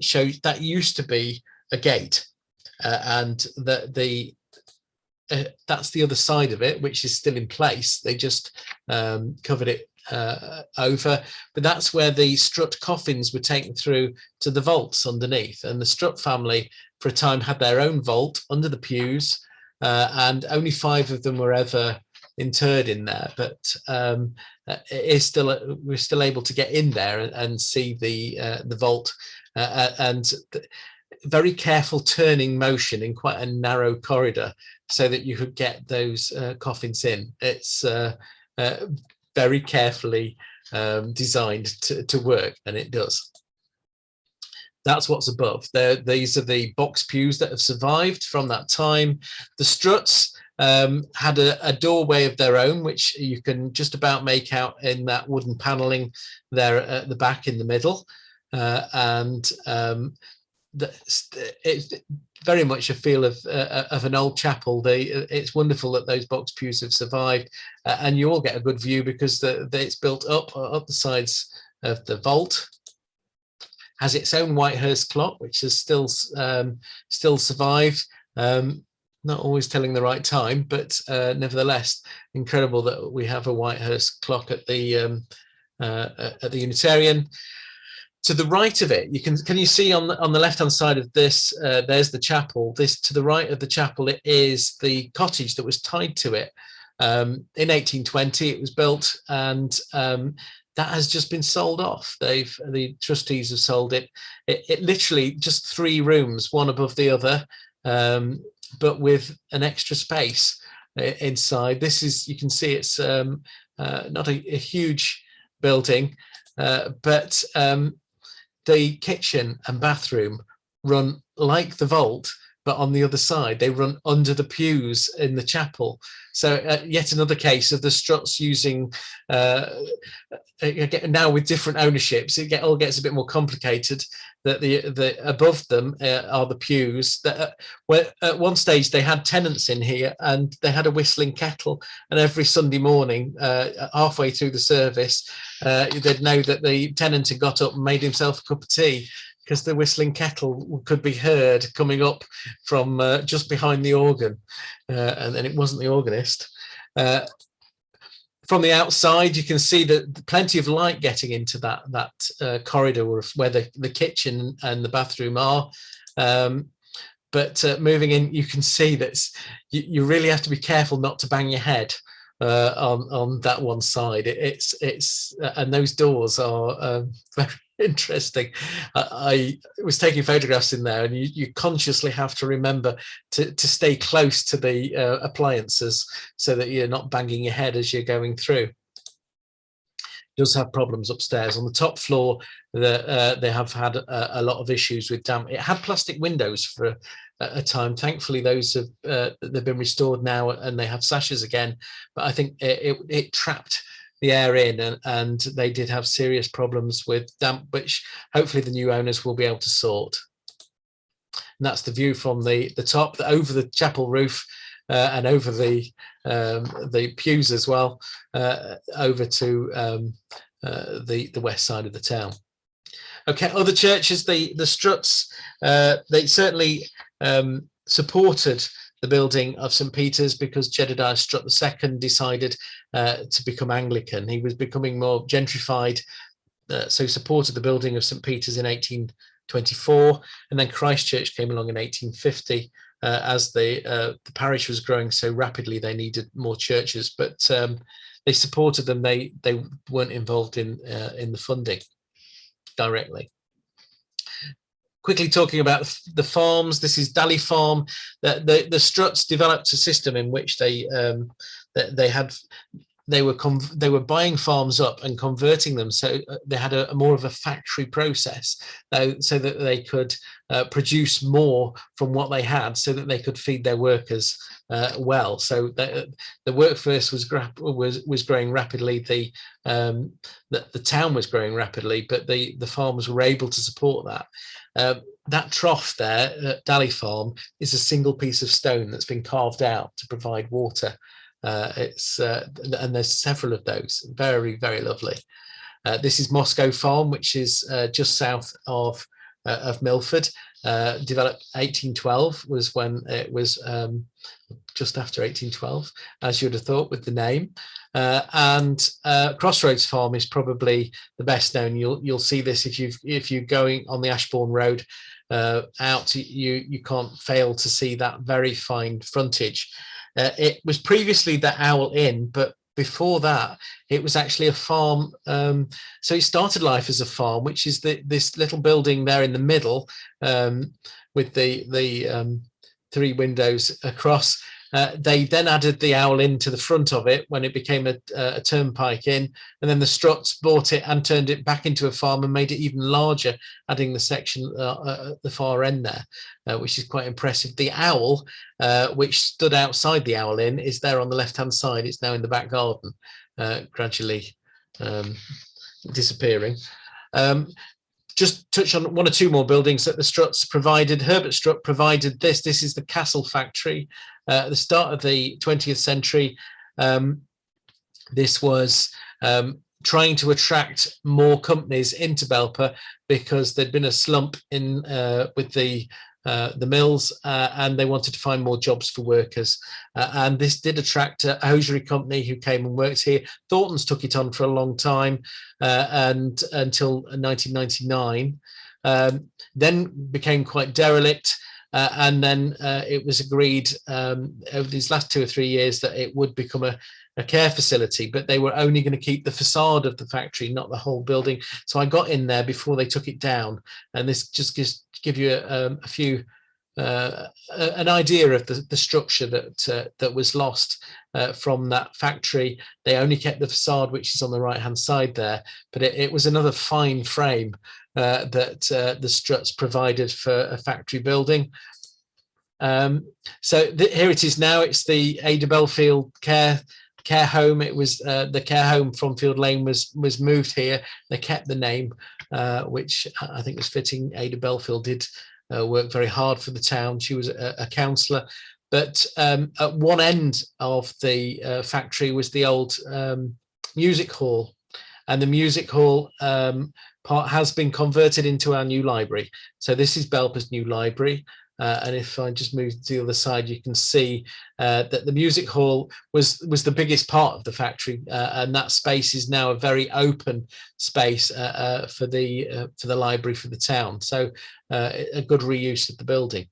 shows that used to be a gate, and that's the other side of it, which is still in place. They just covered it over, but that's where the Strutt coffins were taken through to the vaults underneath, and the Strutt family for a time had their own vault under the pews, and only 5 of them were ever interred in there, but we're still able to get in there and see the vault, and very careful turning motion in quite a narrow corridor so that you could get those coffins in. It's very carefully designed to work, and it does. That's what's above. These are the box pews that have survived from that time. The Strutts had a doorway of their own, which you can just about make out in that wooden panelling there at the back in the middle. And it's very much a feel of an old chapel. It's wonderful that those box pews have survived, and you all get a good view because it's built up the sides of the vault. Has its own Whitehurst clock, which has still survived. Not always telling the right time, but nevertheless, incredible that we have a Whitehurst clock at the Unitarian. To the right of it, can you see on the left hand side of this? There's the chapel. This to the right of the chapel, it is the cottage that was tied to it. In 1820, it was built, and that has just been sold off. The trustees have sold it. It literally just 3 rooms, one above the other, but with an extra space inside. This is, you can see it's not a huge building, but the kitchen and bathroom run like the vault, but on the other side, they run under the pews in the chapel. So yet another case of the Strutts using, now with different ownerships, it all gets a bit more complicated. That the above them are the pews. That where at one stage they had tenants in here, and they had a whistling kettle. And every Sunday morning, halfway through the service, they'd know that the tenant had got up and made himself a cup of tea, because the whistling kettle could be heard coming up from just behind the organ, and then it wasn't the organist. From the outside, you can see that plenty of light getting into that corridor where the kitchen and the bathroom are. But moving in, you can see that you really have to be careful not to bang your head on that one side. And those doors are very interesting. I was taking photographs in there, and you consciously have to remember to stay close to the appliances so that you're not banging your head as you're going through. It does have problems upstairs. On the top floor, they have had a lot of issues with damp. It had plastic windows for a time. Thankfully, those have they've been restored now, and they have sashes again. But I think it trapped the air in, and they did have serious problems with damp, which hopefully the new owners will be able to sort. And that's the view from the top, over the chapel roof, and over the pews as well, over to the west side of the town. Okay, other churches, the Strutts, they certainly supported the building of St. Peter's, because Jedediah Strutt II decided to become Anglican. He was becoming more gentrified, so supported the building of St. Peter's in 1824, and then Christchurch came along in 1850. As the parish was growing so rapidly, they needed more churches, but they supported them. They weren't involved in the funding directly. Quickly talking about the farms, this is Dally Farm. The Strutts developed a system in which they were buying farms up and converting them, so they had a more of a factory process, so that they could produce more from what they had, so that they could feed their workers well. So the workforce was growing rapidly. The town was growing rapidly, but the farmers were able to support that. That trough there at Dally Farm is a single piece of stone that's been carved out to provide water. And there's several of those. Very, very lovely. This is Moscow Farm, which is just south of Milford. Developed 1812 was when it was just after 1812, as you'd have thought with the name. And Crossroads Farm is probably the best known. You'll see this if you're going on the Ashbourne Road out. You can't fail to see that very fine frontage. It was previously the Owl Inn, but before that, it was actually a farm. So it started life as a farm, which is this little building there in the middle, with the 3 windows across. They then added the Owl Inn to the front of it when it became a turnpike inn, and then the Strutts bought it and turned it back into a farm and made it even larger, adding the section at the far end there, which is quite impressive. The owl, which stood outside the Owl Inn, is there on the left-hand side. It's now in the back garden, gradually disappearing. just touch on one or two more buildings that the Strutts provided. Herbert Strutt provided this. This is the Castle Factory at the start of the 20th century. This was trying to attract more companies into Belper because there'd been a slump in with the mills, and they wanted to find more jobs for workers. And this did attract a hosiery company who came and worked here. Thornton's took it on for a long time, and until 1999, then became quite derelict. And then it was agreed over these last 2 or 3 years that it would become a care facility, but they were only going to keep the facade of the factory, not the whole building. So I got in there before they took it down, and this just give you a few an idea of the structure that was lost from that factory. They only kept the facade, which is on the right hand side there, but it was another fine frame that the Strutts provided for a factory building. So here it is now. It's the Ada Belfield care home. It was the care home from Field Lane was moved here. They kept the name, which I think was fitting. Ada Belfield did work very hard for the town. She was a councillor, but at one end of the factory was the old music hall, and the music hall part has been converted into our new library. So this is Belper's new library. And if I just move to the other side, you can see that the music hall was the biggest part of the factory, and that space is now a very open space for the library for the town. So a good reuse of the building.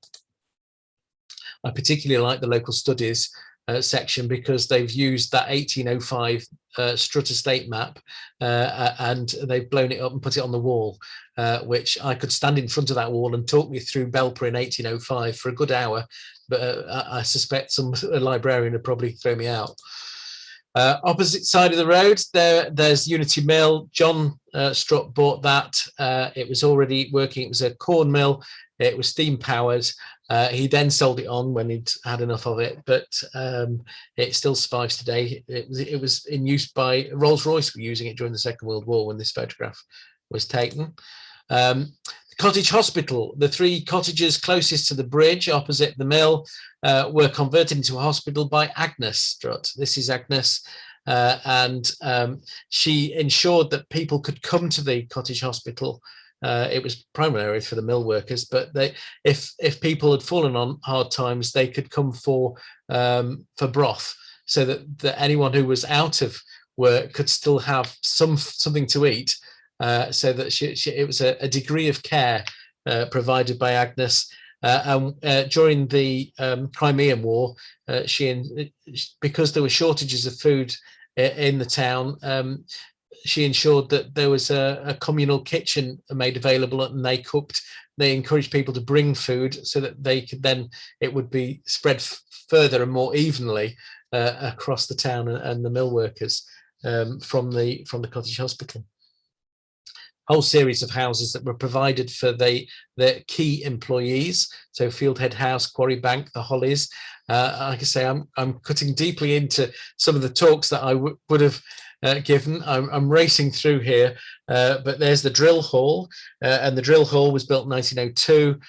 I particularly like the local studies section because they've used that 1805 Strutt estate map, and they've blown it up and put it on the wall, which I could stand in front of that wall and talk me through Belper in 1805 for a good hour, but I suspect some librarian would probably throw me out. Opposite side of the road, there's Unity Mill. John Strutt bought that. It was already working. It was a corn mill. It was steam powered. He then sold it on when he'd had enough of it, but it still survives today. It was in use by Rolls-Royce, were using it during the Second World War when this photograph was taken. The Cottage Hospital, the 3 cottages closest to the bridge opposite the mill were converted into a hospital by Agnes Strutt. This is Agnes, and she ensured that people could come to the Cottage Hospital. It was primarily for the mill workers, but if people had fallen on hard times, they could come for broth, so that anyone who was out of work could still have something to eat. So that it was a degree of care provided by Agnes. During the Crimean War, because there were shortages of food in the town, she ensured that there was a communal kitchen made available, and they cooked. They encouraged people to bring food so that they could it would be spread further and more evenly across the town and the mill workers from the Cottage Hospital. Whole series of houses that were provided for the key employees. So Fieldhead House, Quarry Bank, the Hollies. Like I say, I'm cutting deeply into some of the talks that I would have given. I'm racing through here, but there's the drill hall, and the drill hall was built in 1902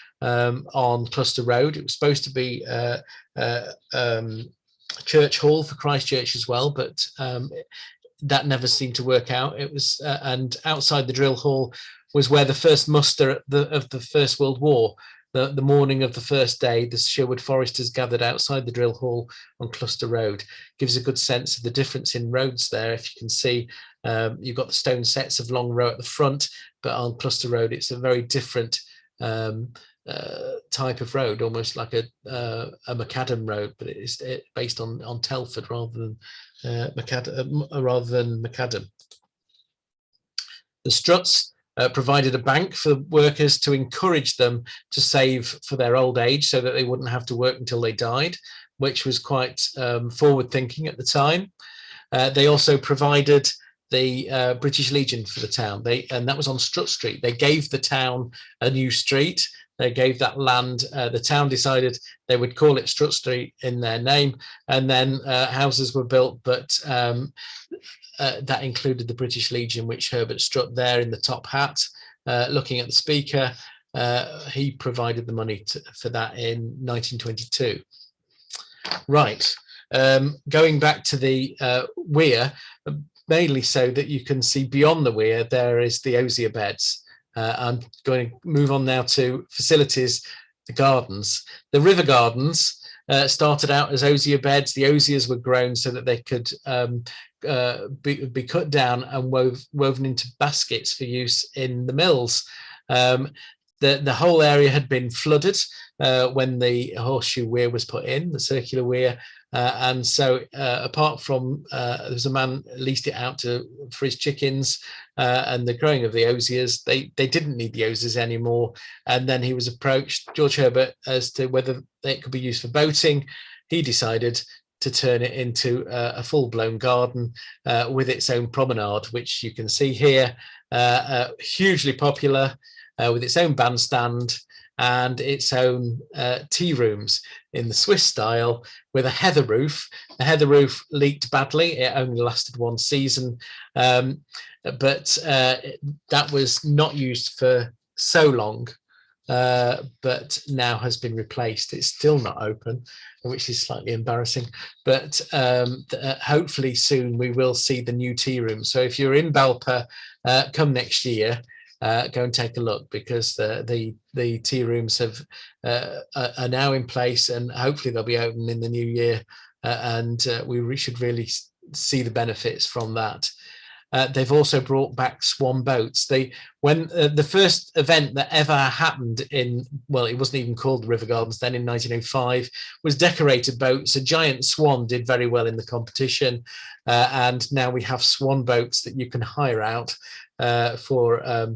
on Cluster Road. It was supposed to be church hall for Christchurch as well, but that never seemed to work out. It was, and outside the drill hall was where the first muster of the First World War. The morning of the first day, the Sherwood Foresters gathered outside the drill hall on Cluster Road. Gives a good sense of the difference in roads there. If you can see, you've got the stone sets of Long Row at the front, but on Cluster Road, it's a very different type of road, almost like a macadam road, but it's based on Telford rather than macadam. The Strutts provided a bank for workers to encourage them to save for their old age, so that they wouldn't have to work until they died, which was quite forward thinking at the time. They also provided the British Legion for the town, and that was on Strutt Street. They gave the town a new street. They gave that land. The town decided they would call it Strutt Street in their name, and then houses were built, but that included the British Legion, which Herbert Strutt there in the top hat looking at the speaker, he provided the money for that in 1922. Right, going back to the weir, mainly so that you can see beyond the weir, there is the osier beds. I'm going to move on now to facilities, the gardens. The river gardens started out as osier beds. The osiers were grown so that they could be cut down and woven into baskets for use in the mills. The whole area had been flooded when the horseshoe weir was put in, the circular weir, and so apart from there was a man leased it out for his chickens and the growing of the osiers, they didn't need the osiers anymore. And then he was approached, George Herbert, as to whether it could be used for boating. He decided to turn it into a full-blown garden with its own promenade, which you can see here, hugely popular, with its own bandstand and its own tea rooms in the Swiss style, with a heather roof. The heather roof leaked badly. It only lasted one season, but that was not used for so long, but now has been replaced. It's still not open, which is slightly embarrassing, but hopefully soon we will see the new tea room. So if you're in Belper, come next year, go and take a look, because the tea rooms are now in place, and hopefully they'll be open in the new year, and we should really see the benefits from that. They've also brought back swan boats. When the first event that ever happened well, it wasn't even called the River Gardens then, in 1905, was decorated boats. A giant swan did very well in the competition, and now we have swan boats that you can hire out for a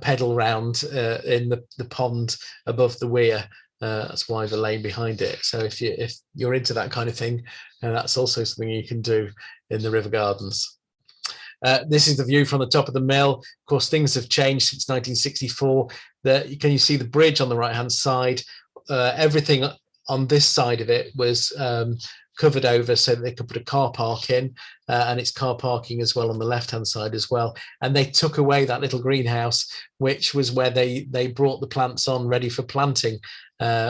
pedal round in the pond above the weir. That's why the lane behind it. So if you're into that kind of thing, that's also something you can do in the River Gardens. This is the view from the top of the mill. Of course, things have changed since 1964. Can you see the bridge on the right hand side? Everything on this side of it was covered over so that they could put a car park in, and it's car parking as well on the left hand side as well. And they took away that little greenhouse, which was where they brought the plants on ready for planting,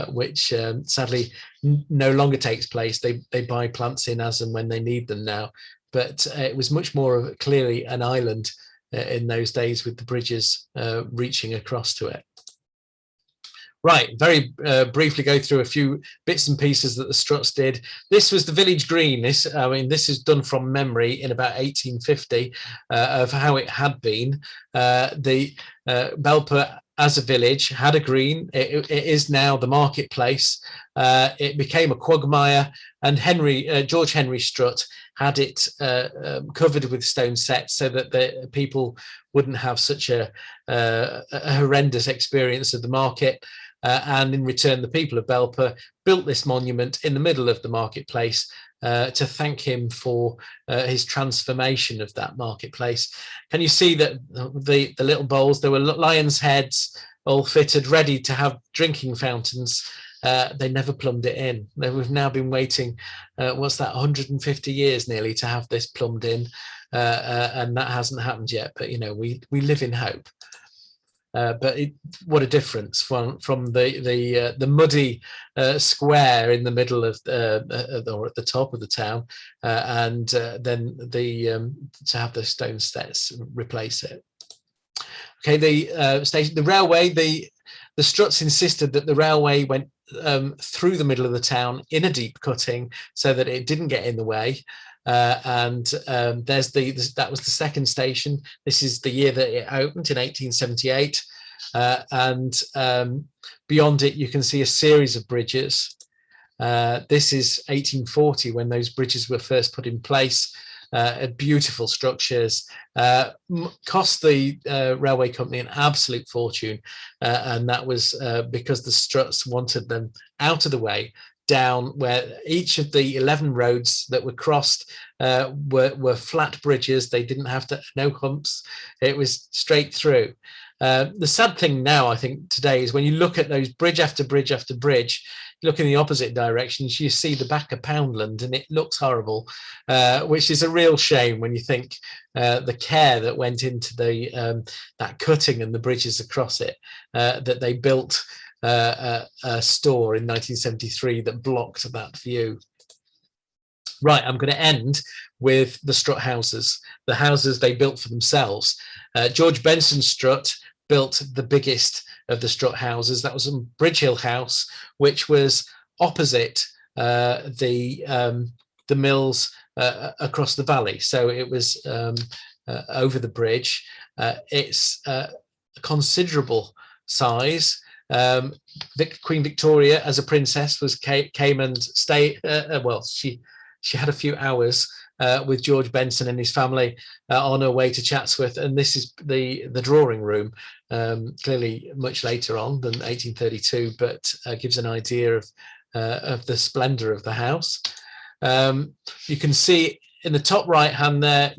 which sadly no longer takes place. They buy plants in as and when they need them now. But it was much more of clearly an island in those days, with the bridges reaching across to it. Right, very briefly go through a few bits and pieces that the Strutts did. This was the village green. This is done from memory in about 1850 of how it had been. The Belper as a village had a green. It is now the marketplace. It became a quagmire, and George Henry Strutt had it covered with stone sets so that the people wouldn't have such a horrendous experience of the market. And in return, the people of Belper built this monument in the middle of the marketplace to thank him for his transformation of that marketplace. Can you see that the little bowls, there were lions' heads all fitted, ready to have drinking fountains. They never plumbed it in. We've now been waiting, 150 years nearly to have this plumbed in, and that hasn't happened yet. But we live in hope. But what a difference from the muddy square in the middle of or at the top of the town, and then to have the stone steps replace it. Okay, the railway. The Strutts insisted that the railway went through the middle of the town in a deep cutting so that it didn't get in the way. That was the second station. This is the year that it opened in 1878. And beyond it, you can see a series of bridges. This is 1840 when those bridges were first put in place. Beautiful structures, cost the railway company an absolute fortune, and that was because the Strutts wanted them out of the way, down where each of the 11 roads that were crossed were flat bridges. They didn't have no humps. It was straight through. The sad thing now, I think, today is when you look at those bridge after bridge after bridge, you look in the opposite directions, you see the back of Poundland, and it looks horrible, which is a real shame when you think the care that went into that cutting and the bridges across it, that they built a store in 1973 that blocked that view. Right, I'm going to end with the Strut Houses, the houses they built for themselves. George Benson Strutt built the biggest of the Strut Houses. That was Bridge Hill House, which was opposite the mills across the valley. So it was over the bridge. It's a considerable size. Queen Victoria, as a princess, came and stayed. Well, she had a few hours with George Benson and his family on her way to Chatsworth, and this is the drawing room, clearly much later on than 1832, but gives an idea of the splendour of the house. You can see in the top right hand there,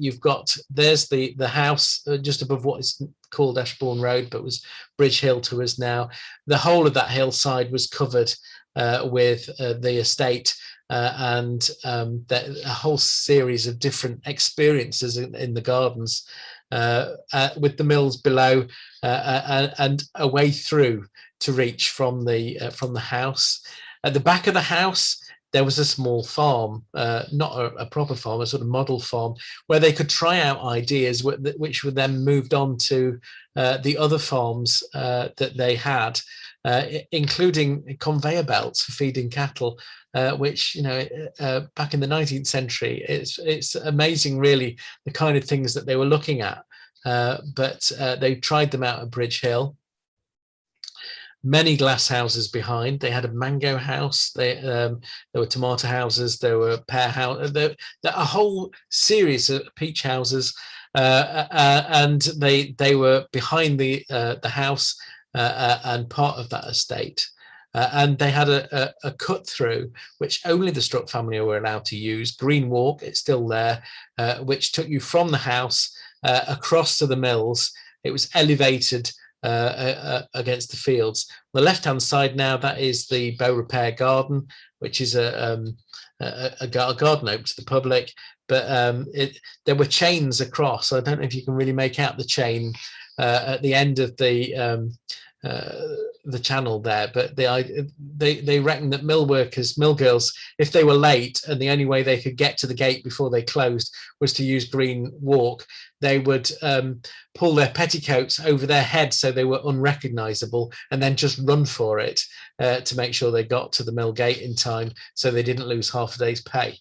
there's the house just above what is called Ashbourne Road, but was Bridge Hill to us now. The whole of that hillside was covered with the estate. And a whole series of different experiences in the gardens, with the mills below, and a way through to reach from the house. At the back of the house, there was a small farm, not a proper farm, a sort of model farm, where they could try out ideas which were then moved on to the other farms that they had, including conveyor belts for feeding cattle, which, back in the 19th century, it's amazing, really, the kind of things that they were looking at. But they tried them out at Bridge Hill. Many glass houses behind. They had a mango house. There were tomato houses. There were pear houses. There a whole series of peach houses, and they were behind the house and part of that estate. And they had a cut through, which only the Strutt family were allowed to use. Green Walk, it's still there, which took you from the house across to the mills. It was elevated against the fields. On the left-hand side now, that is the Bow Repair Garden, which is a garden open to the public. But there were chains across. I don't know if you can really make out the chain at the end of the channel there, but they reckon that mill girls, if they were late and the only way they could get to the gate before they closed was to use Green Walk, they would pull their petticoats over their heads so they were unrecognizable, and then just run for it to make sure they got to the mill gate in time, so they didn't lose half a day's pay.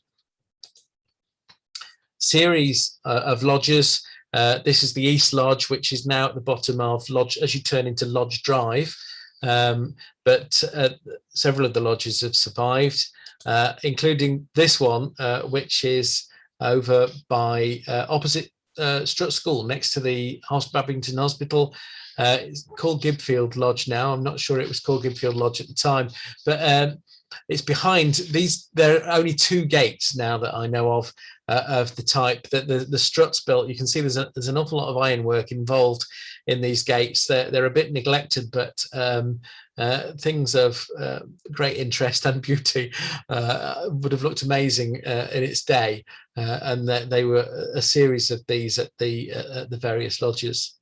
Series of lodges. This is the East Lodge, which is now at the bottom of Lodge as you turn into Lodge Drive. But several of the lodges have survived, including this one, which is over by opposite Strutt School, next to the Babington Hospital. It's called Gibfield Lodge now. I'm not sure it was called Gibfield Lodge at the time, but it's behind these. There are only two gates now that I know of the type that the Strutt's built. You can see there's an awful lot of ironwork involved in these gates. They're a bit neglected, but things of great interest and beauty. Would have looked amazing in its day, and they were a series of these at the various lodges.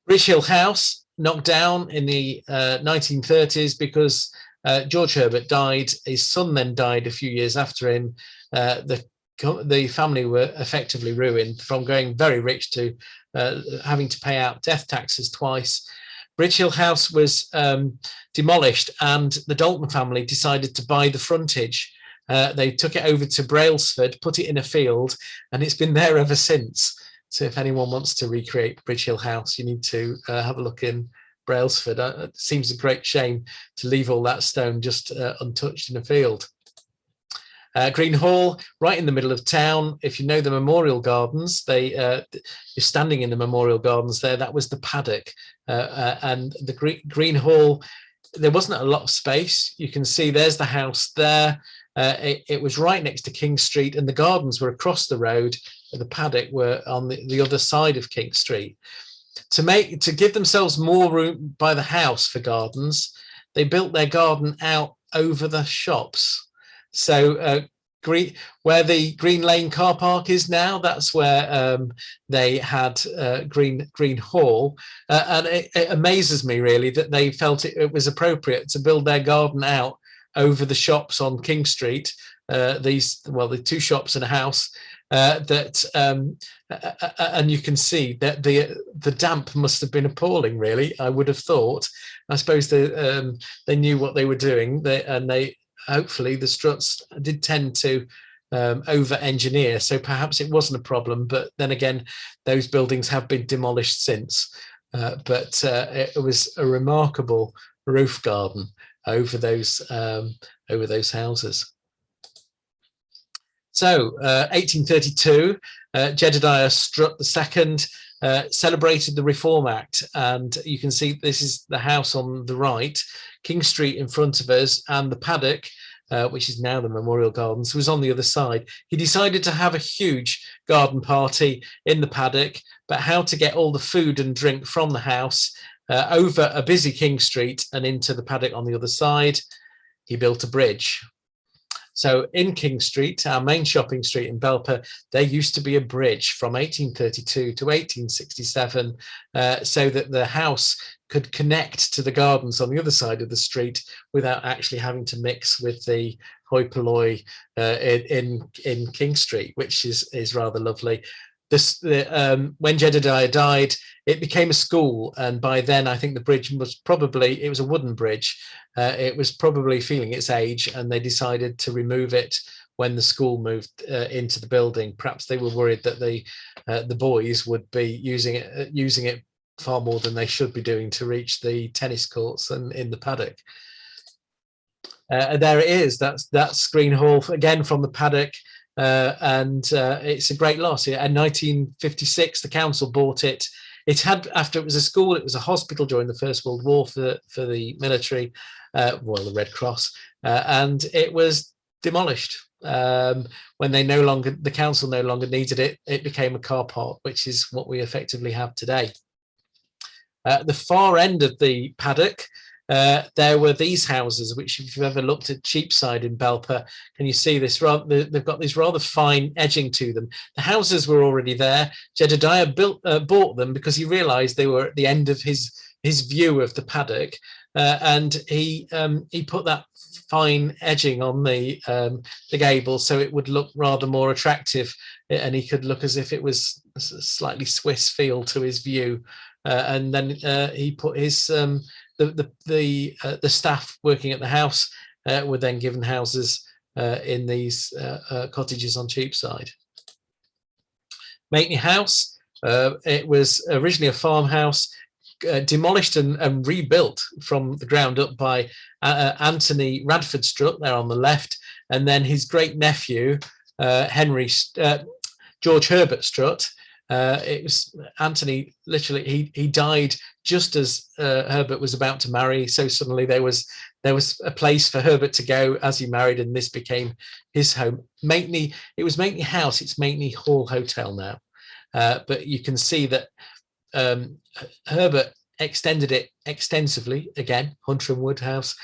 Bridge Hill House, knocked down in the 1930s because George Herbert died. His son then died a few years after him. The family were effectively ruined, from going very rich to having to pay out death taxes twice. Bridge Hill House was demolished, and the Dalton family decided to buy the frontage. They took it over to Brailsford, put it in a field, and it's been there ever since. So if anyone wants to recreate Bridge Hill House, you need to have a look in Brailsford. It seems a great shame to leave all that stone just untouched in a field. Green Hall, right in the middle of town. If you know the Memorial Gardens, you're standing in the Memorial Gardens there. That was the paddock, and the Green Hall. There wasn't a lot of space. You can see there's the house there. It was right next to King Street, and the gardens were across the road. The paddock were on the other side of King Street. to give themselves more room by the house for gardens, they built their garden out over the shops. So where the Green Lane car park is now, that's where they had Green Hall. And it amazes me really that they felt it was appropriate to build their garden out over the shops on King Street. The two shops and a house. And you can see that the damp must have been appalling, really. I would have thought. I suppose they knew what they were doing, they hopefully the Strutts did tend to over-engineer, so perhaps it wasn't a problem. But then again, those buildings have been demolished since. But it was a remarkable roof garden over those houses. So 1832, Jedediah Strutt II celebrated the Reform Act, and you can see this is the house on the right, King Street in front of us, and the paddock, which is now the Memorial Gardens, was on the other side. He decided to have a huge garden party in the paddock, but how to get all the food and drink from the house over a busy King Street and into the paddock on the other side, he built a bridge. So in King Street, our main shopping street in Belper, there used to be a bridge from 1832 to 1867, so that the house could connect to the gardens on the other side of the street without actually having to mix with the hoi polloi in King Street, which is rather lovely. When Jedediah died, it became a school, and by then I think the bridge was it was a wooden bridge. It was probably feeling its age, and they decided to remove it when the school moved into the building. Perhaps they were worried that the boys would be using it far more than they should be doing to reach the tennis courts and in the paddock. And there it is. That's Green Hall again from the paddock. And it's a great loss. In 1956, the council bought it. It had, after it was a school, it was a hospital during the First World War for the military, the Red Cross, and it was demolished. When the council no longer needed it, it became a car park, which is what we effectively have today. At the far end of the paddock, there were these houses, which if you've ever looked at Cheapside in Belper, can you see this? They've got this rather fine edging to them. The houses were already there. Jedediah bought them because he realised they were at the end of his view of the paddock, and he put that fine edging on the gable so it would look rather more attractive, and he could look as if it was a slightly Swiss feel to his view. And then he put his the staff working at the house were then given houses in these cottages on Cheapside. Makeney House, it was originally a farmhouse, demolished and rebuilt from the ground up by Anthony Radford Strutt there on the left, and then his great nephew George Herbert Strutt. It was Anthony, literally he died just as Herbert was about to marry, so suddenly there was a place for Herbert to go as he married, and this became his home. Makeney, it was Makeney House, it's Makeney Hall Hotel now, but you can see that Herbert extended it extensively. Again, Hunter and Wood House,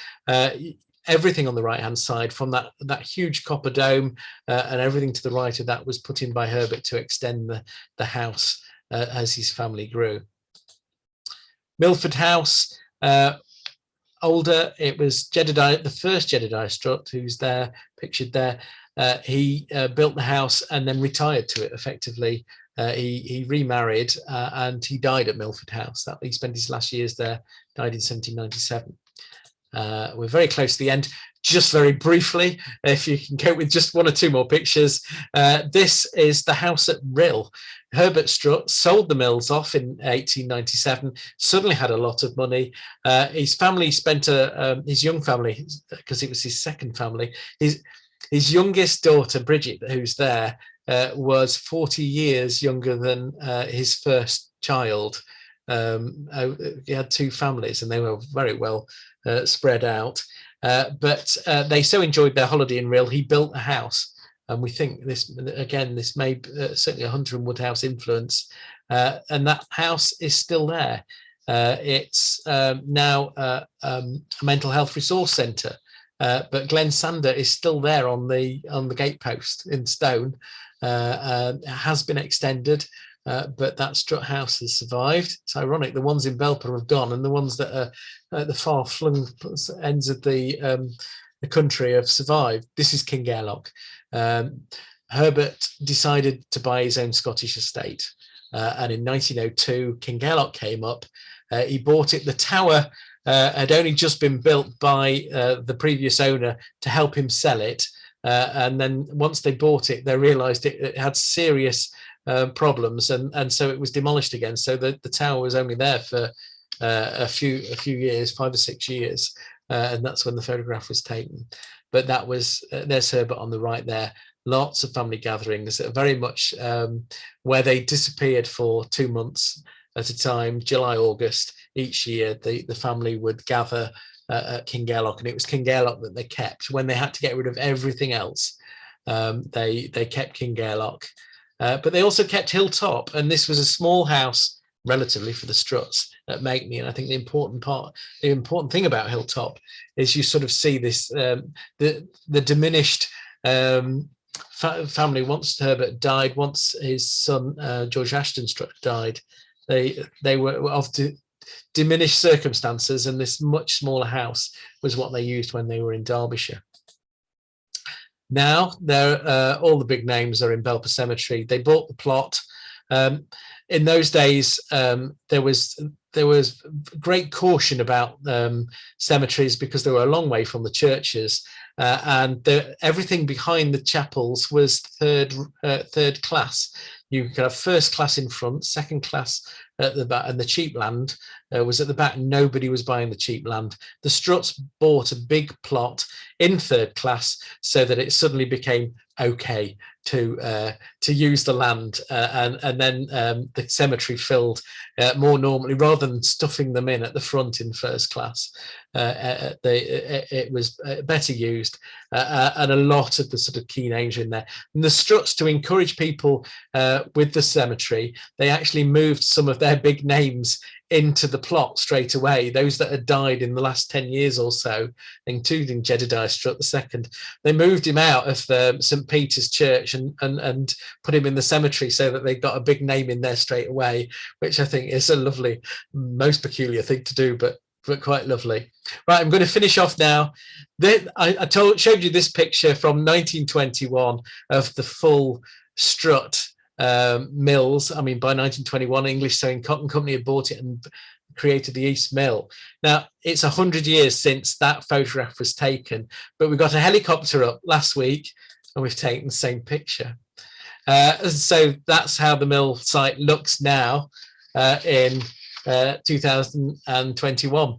everything on the right hand side from that huge copper dome, and everything to the right of that was put in by Herbert to extend the house as his family grew. Milford House, older, it was Jedediah, the first Jedediah Strutt, who's there pictured there. He built the house and then retired to it effectively. He remarried and he died at Milford House. He spent his last years there, died in 1797. We're very close to the end. Just very briefly, if you can go with just one or two more pictures, this is the house at Rill. Herbert Strutt sold the mills off in 1897, suddenly had a lot of money. His family spent his young family, because it was his second family, his youngest daughter, Bridget, who's there, was 40 years younger than his first child. He had two families and they were very well spread out, but they so enjoyed their holiday in Rill, he built a house And we think this, again, this may certainly a Hunter and Woodhouse influence, and that house is still there. It's now a mental health resource centre, but Glen Sander is still there on the gatepost in stone. It has been extended, but that Strut House has survived. It's ironic, the ones in Belper have gone, and the ones that are at the far flung ends of the country have survived. This is Kingairloch. Herbert decided to buy his own Scottish estate, and in 1902 Kingairloch came up. He bought it. The tower had only just been built by the previous owner to help him sell it, and then once they bought it, they realised it had serious problems, and so it was demolished again. So the tower was only there for a few years, 5 or 6 years, and that's when the photograph was taken. But that was there's Herbert on the right there. Lots of family gatherings, very much where they disappeared for 2 months at a time, July, August each year. The family would gather at Kingairloch, and it was Kingairloch that they kept when they had to get rid of everything else. They kept Kingairloch, but they also kept Hilltop, and this was a small house relatively for the Strutts at Makeney. And I think the important thing about Hilltop is you sort of see this the diminished family. Once Herbert died, once his son George Ashton Strutt died, they were of diminished circumstances, and this much smaller house was what they used when they were in Derbyshire. Now they're all the big names are in Belper Cemetery. They bought the plot. In those days, there was great caution about cemeteries because they were a long way from the churches, and everything behind the chapels was third class. You could have first class in front, second class at the back, and the cheap land was at the back. Nobody was buying the cheap land. The Strutts bought a big plot in third class so that it suddenly became okay to use the land, and then the cemetery filled more normally rather than stuffing them in at the front in first class. It was better used, and a lot of the sort of key names are in there. And the Strutts, to encourage people with the cemetery, they actually moved some of their big names into the plot straight away. Those that had died in the last 10 years or so, including Jedediah Strutt II, they moved him out of St. Peter's Church and put him in the cemetery so that they got a big name in there straight away, which I think is a lovely, most peculiar thing to do, but quite lovely. Right, I'm going to finish off now. I showed you this picture from 1921 of the full Strutt mills. I mean, by 1921, English Sewing Cotton Company had bought it and created the East Mill. Now, it's 100 years since that photograph was taken, but we got a helicopter up last week and we've taken the same picture. So that's how the mill site looks now in 2021.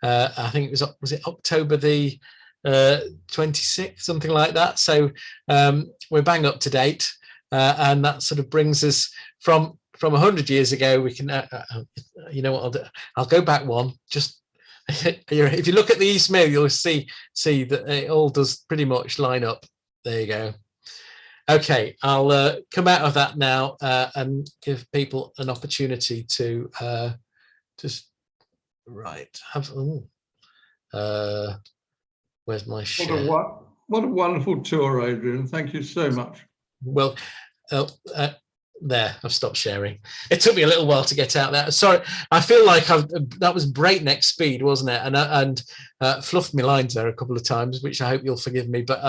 I think it was it October the 26th, something like that. So we're bang up to date. And that sort of brings us from 100 years ago. We can, you know what I'll do? I'll go back one. Just if you look at the East Mill, you'll see that it all does pretty much line up. There you go. Okay, I'll come out of that now and give people an opportunity to just have. Where's my share? What a wonderful tour, Adrian. Thank you so much. Well, there, I've stopped sharing. It took me a little while to get out there. Sorry, I feel like that was breakneck speed, wasn't it? And fluffed my lines there a couple of times, which I hope you'll forgive me. But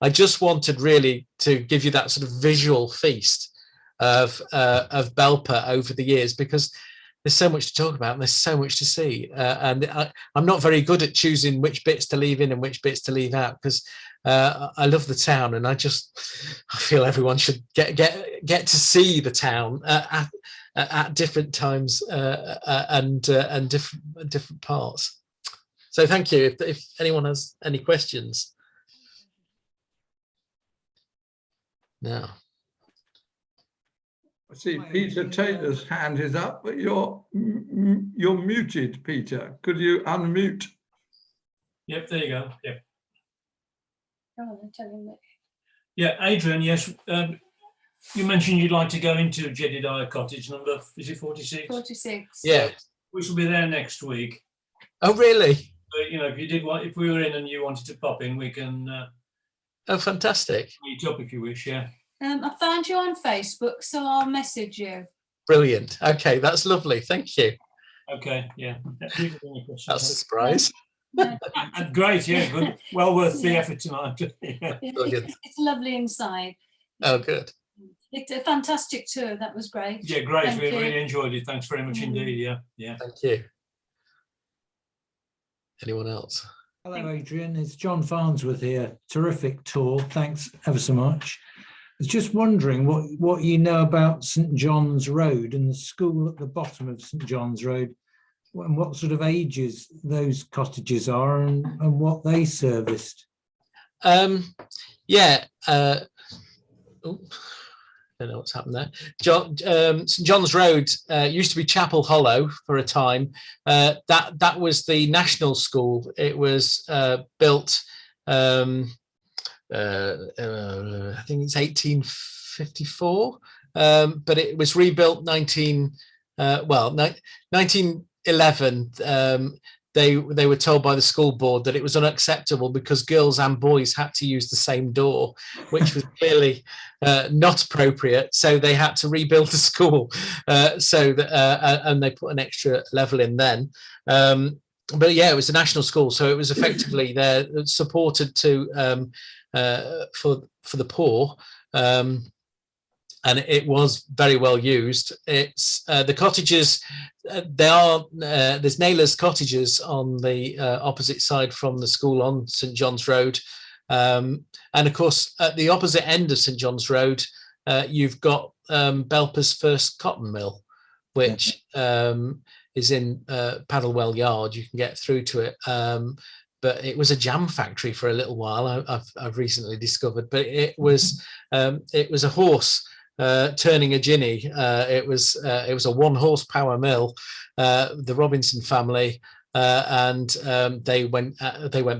I just wanted really to give you that sort of visual feast of Belper over the years, because there's so much to talk about and there's so much to see. And I'm not very good at choosing which bits to leave in and which bits to leave out, because I love the town, and I feel everyone should get to see the town at different times and different parts. So thank you. If anyone has any questions now. I see Peter Taylor's hand is up, but you're muted, Peter. Could you unmute? Yep, there you go. Yep. Yeah, Adrian, yes. You mentioned you'd like to go into Jedediah Cottage number, is it 46? 46. Yeah. We shall be there next week. Oh, really? But, you know, if we were in and you wanted to pop in, we can Oh, fantastic. meet up if you wish, yeah. I found you on Facebook, so I'll message you. Brilliant. Okay, that's lovely. Thank you. Okay, yeah. That's a surprise. And great, yeah, good. Well worth the effort tonight. Yeah. Brilliant. It's lovely inside. Oh, good. It's a fantastic tour. That was great. Yeah, great. Thank We you. really enjoyed it. Thanks very much indeed. Yeah, yeah. Thank you. Anyone else? Hello, Adrian. It's John Farnsworth here. Terrific tour. Thanks ever so much. I was just wondering what you know about St John's Road and the school at the bottom of St John's Road, and what sort of ages those cottages are and what they serviced. Yeah. Don't know what's happened there. St John's Road used to be Chapel Hollow for a time. That was the national school. It was built, I think it's 1854, but it was rebuilt 1911. They were told by the school board that it was unacceptable because girls and boys had to use the same door, which was clearly not appropriate. So they had to rebuild the school. And they put an extra level in then. But yeah, it was a national school, so it was effectively there supported to for the poor. And it was very well used. It's the cottages. There's Naylor's cottages on the opposite side from the school on St John's Road, and of course at the opposite end of St John's Road, you've got Belper's first cotton mill, which is in Paddlewell Yard. You can get through to it. But it was a jam factory for a little while. I've recently discovered, but it was a horse turning a ginny. It was a 1 horsepower mill, the Robinson family, and they went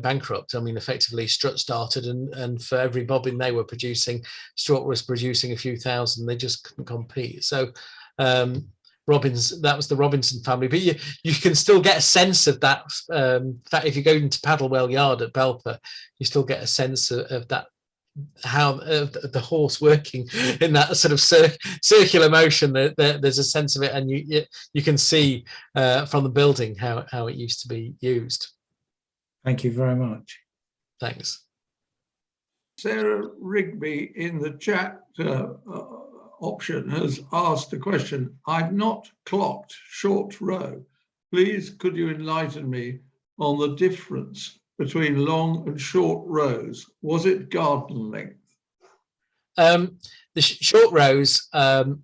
bankrupt. I mean, effectively, Strutt started, and for every bobbin they were producing, Strutt was producing a few thousand. They just couldn't compete. So that was the Robinson family. But you can still get a sense of that. In fact, if you go into Paddlewell Yard at Belper, you still get a sense of that, how the horse working in that sort of circular motion. There's a sense of it, and you can see from the building how it used to be used. Thank you very much. Thanks. Sarah Rigby in the chat option has asked a question. I've not clocked short row. Please could you enlighten me on the difference between long and short rows? Was it garden length? The short rows, there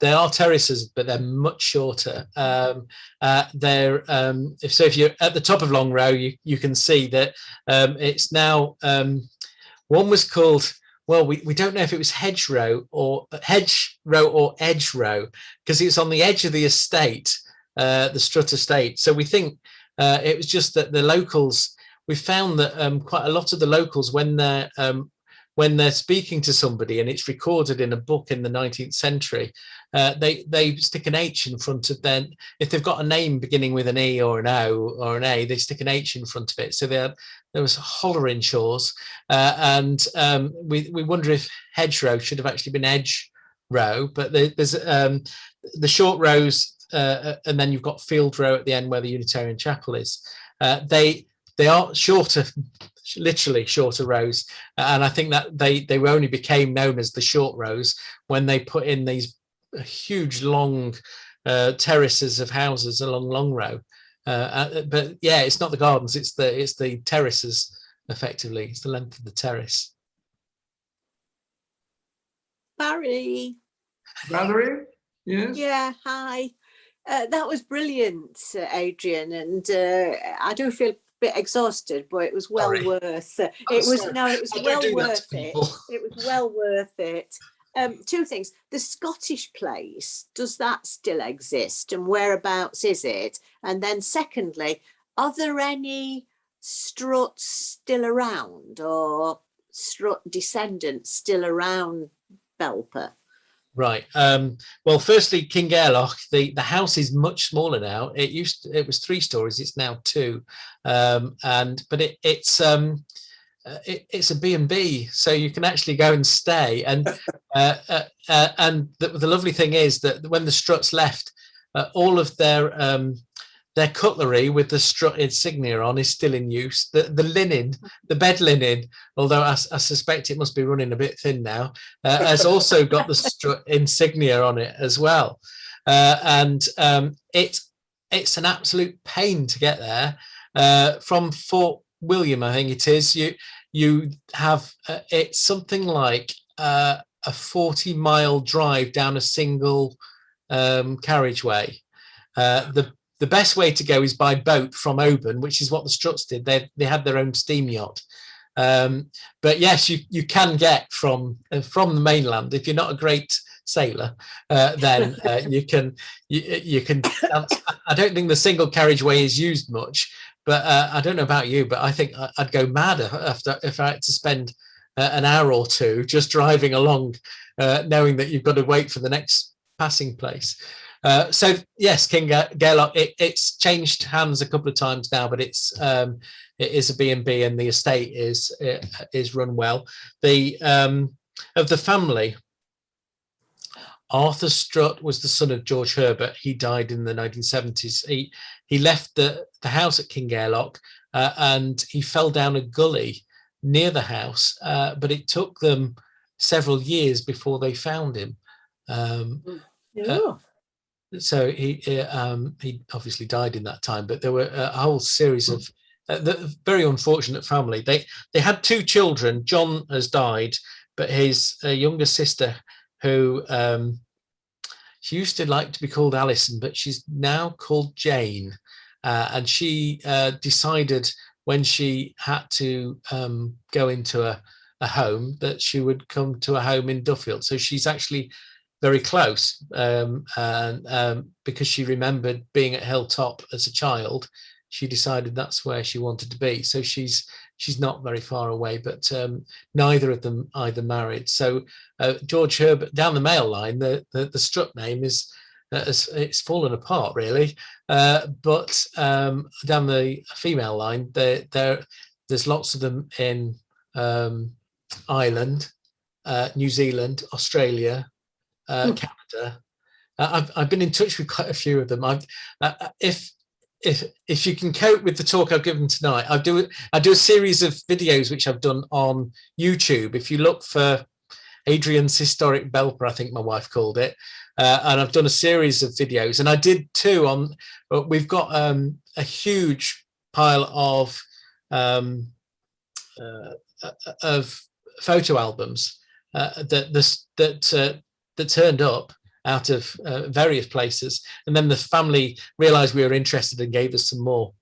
are terraces, but they're much shorter. So if you're at the top of Long Row, you can see that it's now, one was called, well, we don't know if it was hedgerow or edge row, because it's on the edge of the estate, the Strut estate. So we think it was just that the locals, we found that quite a lot of the locals, when they're speaking to somebody and it's recorded in a book in the 19th century, they stick an H in front of them. If they've got a name beginning with an E or an O or an A, they stick an H in front of it. So there was Hollering Shaws, and we wonder if hedgerow should have actually been edge row. But there's the short rows, and then you've got field row at the end where the Unitarian Chapel is. They are shorter, literally shorter rows, and I think that they only became known as the short rows when they put in these huge long terraces of houses along Long Row. But yeah, it's not the gardens, it's the terraces. Effectively, it's the length of the terrace. Barry. Valerie? Yes. Yeah, hi. That was brilliant, Adrian, and I do feel a bit exhausted, but it was well worth it. It was well worth it. It was well worth it. Two things. The Scottish place, does that still exist, and whereabouts is it? And then secondly, are there any Struts still around, or Strutt descendants still around Belper? Right. Well, firstly, Kingairloch, the house is much smaller now. It was 3 stories. It's now 2, but it's a B&B, so you can actually go and stay. And the lovely thing is that when the Strutts left, all of their cutlery with the Strut insignia on is still in use. The linen, the bed linen, although I suspect it must be running a bit thin now, has also got the Strut insignia on it as well. It's an absolute pain to get there. From Fort William, I think it is, you have it's something like a 40-mile drive down a single carriageway. The best way to go is by boat from Oban, which is what the Strutts did. They had their own steam yacht. But yes, you can get from the mainland. If you're not a great sailor, then you can. I don't think the single carriageway is used much, but I don't know about you, but I think I'd go mad if I had to spend an hour or 2 just driving along, knowing that you've got to wait for the next passing place. So yes, Kingairloch, it's changed hands a couple of times now, but it is a B&B, and the estate is run well. Of the family, Arthur Strutt was the son of George Herbert. He died in the 1970s. He left the house at Kingairloch, and he fell down a gully near the house, but it took them several years before they found him. So he obviously died in that time, but there were a whole series of the very unfortunate family. They had 2 children. John has died, but his younger sister, who she used to like to be called Alison, but she's now called Jane, and she decided when she had to go into a home that she would come to a home in Duffield. So she's actually very close, and because she remembered being at Hilltop as a child, she decided that's where she wanted to be. So she's not very far away, but neither of them either married. So George Herbert, down the male line, the Strutt name is it's fallen apart really, but down the female line, there's lots of them in Ireland, New Zealand, Australia, Canada. I've been in touch with quite a few of them. If you can cope with the talk I've given tonight, I do a series of videos which I've done on YouTube. If you look for Adrian's Historic Belper, I think my wife called it, and I've done a series of videos, and I did 2 on. We've got a huge pile of photo albums that turned up out of various places, and then the family realized we were interested and gave us some more.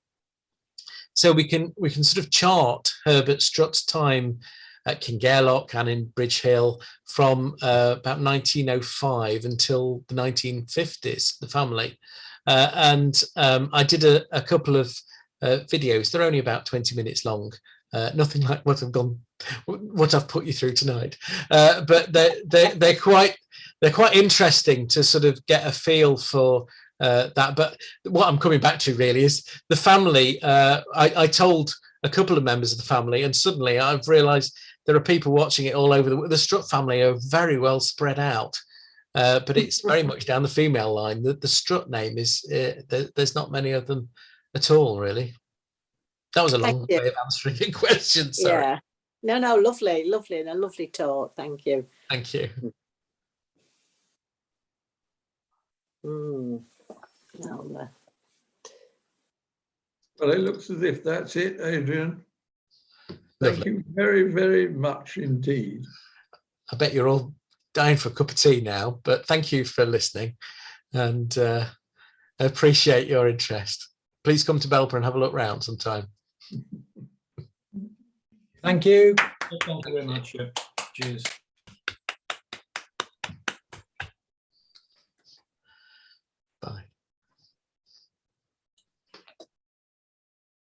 So we can sort of chart Herbert Strutt's time at Kingairloch and in Bridge Hill from about 1905 until the 1950s, the family. And I did a couple of videos. They're only about 20 minutes long, nothing like what I've put you through tonight, but they're quite interesting to sort of get a feel for that. But what I'm coming back to really is the family. I told a couple of members of the family, and suddenly I've realized there are people watching it all over. The Strutt family are very well spread out, but it's very much down the female line. The Strutt name is, there's not many of them at all, really. That was a long way of answering your question. Sorry. Yeah. No, lovely, and a lovely talk. Thank you. Thank you. Well, it looks as if that's it, Adrian. Thank you very, very much indeed. I bet you're all dying for a cup of tea now, but thank you for listening, and I appreciate your interest. Please come to Belper and have a look round sometime. Thank you. Thank you very much. Cheers.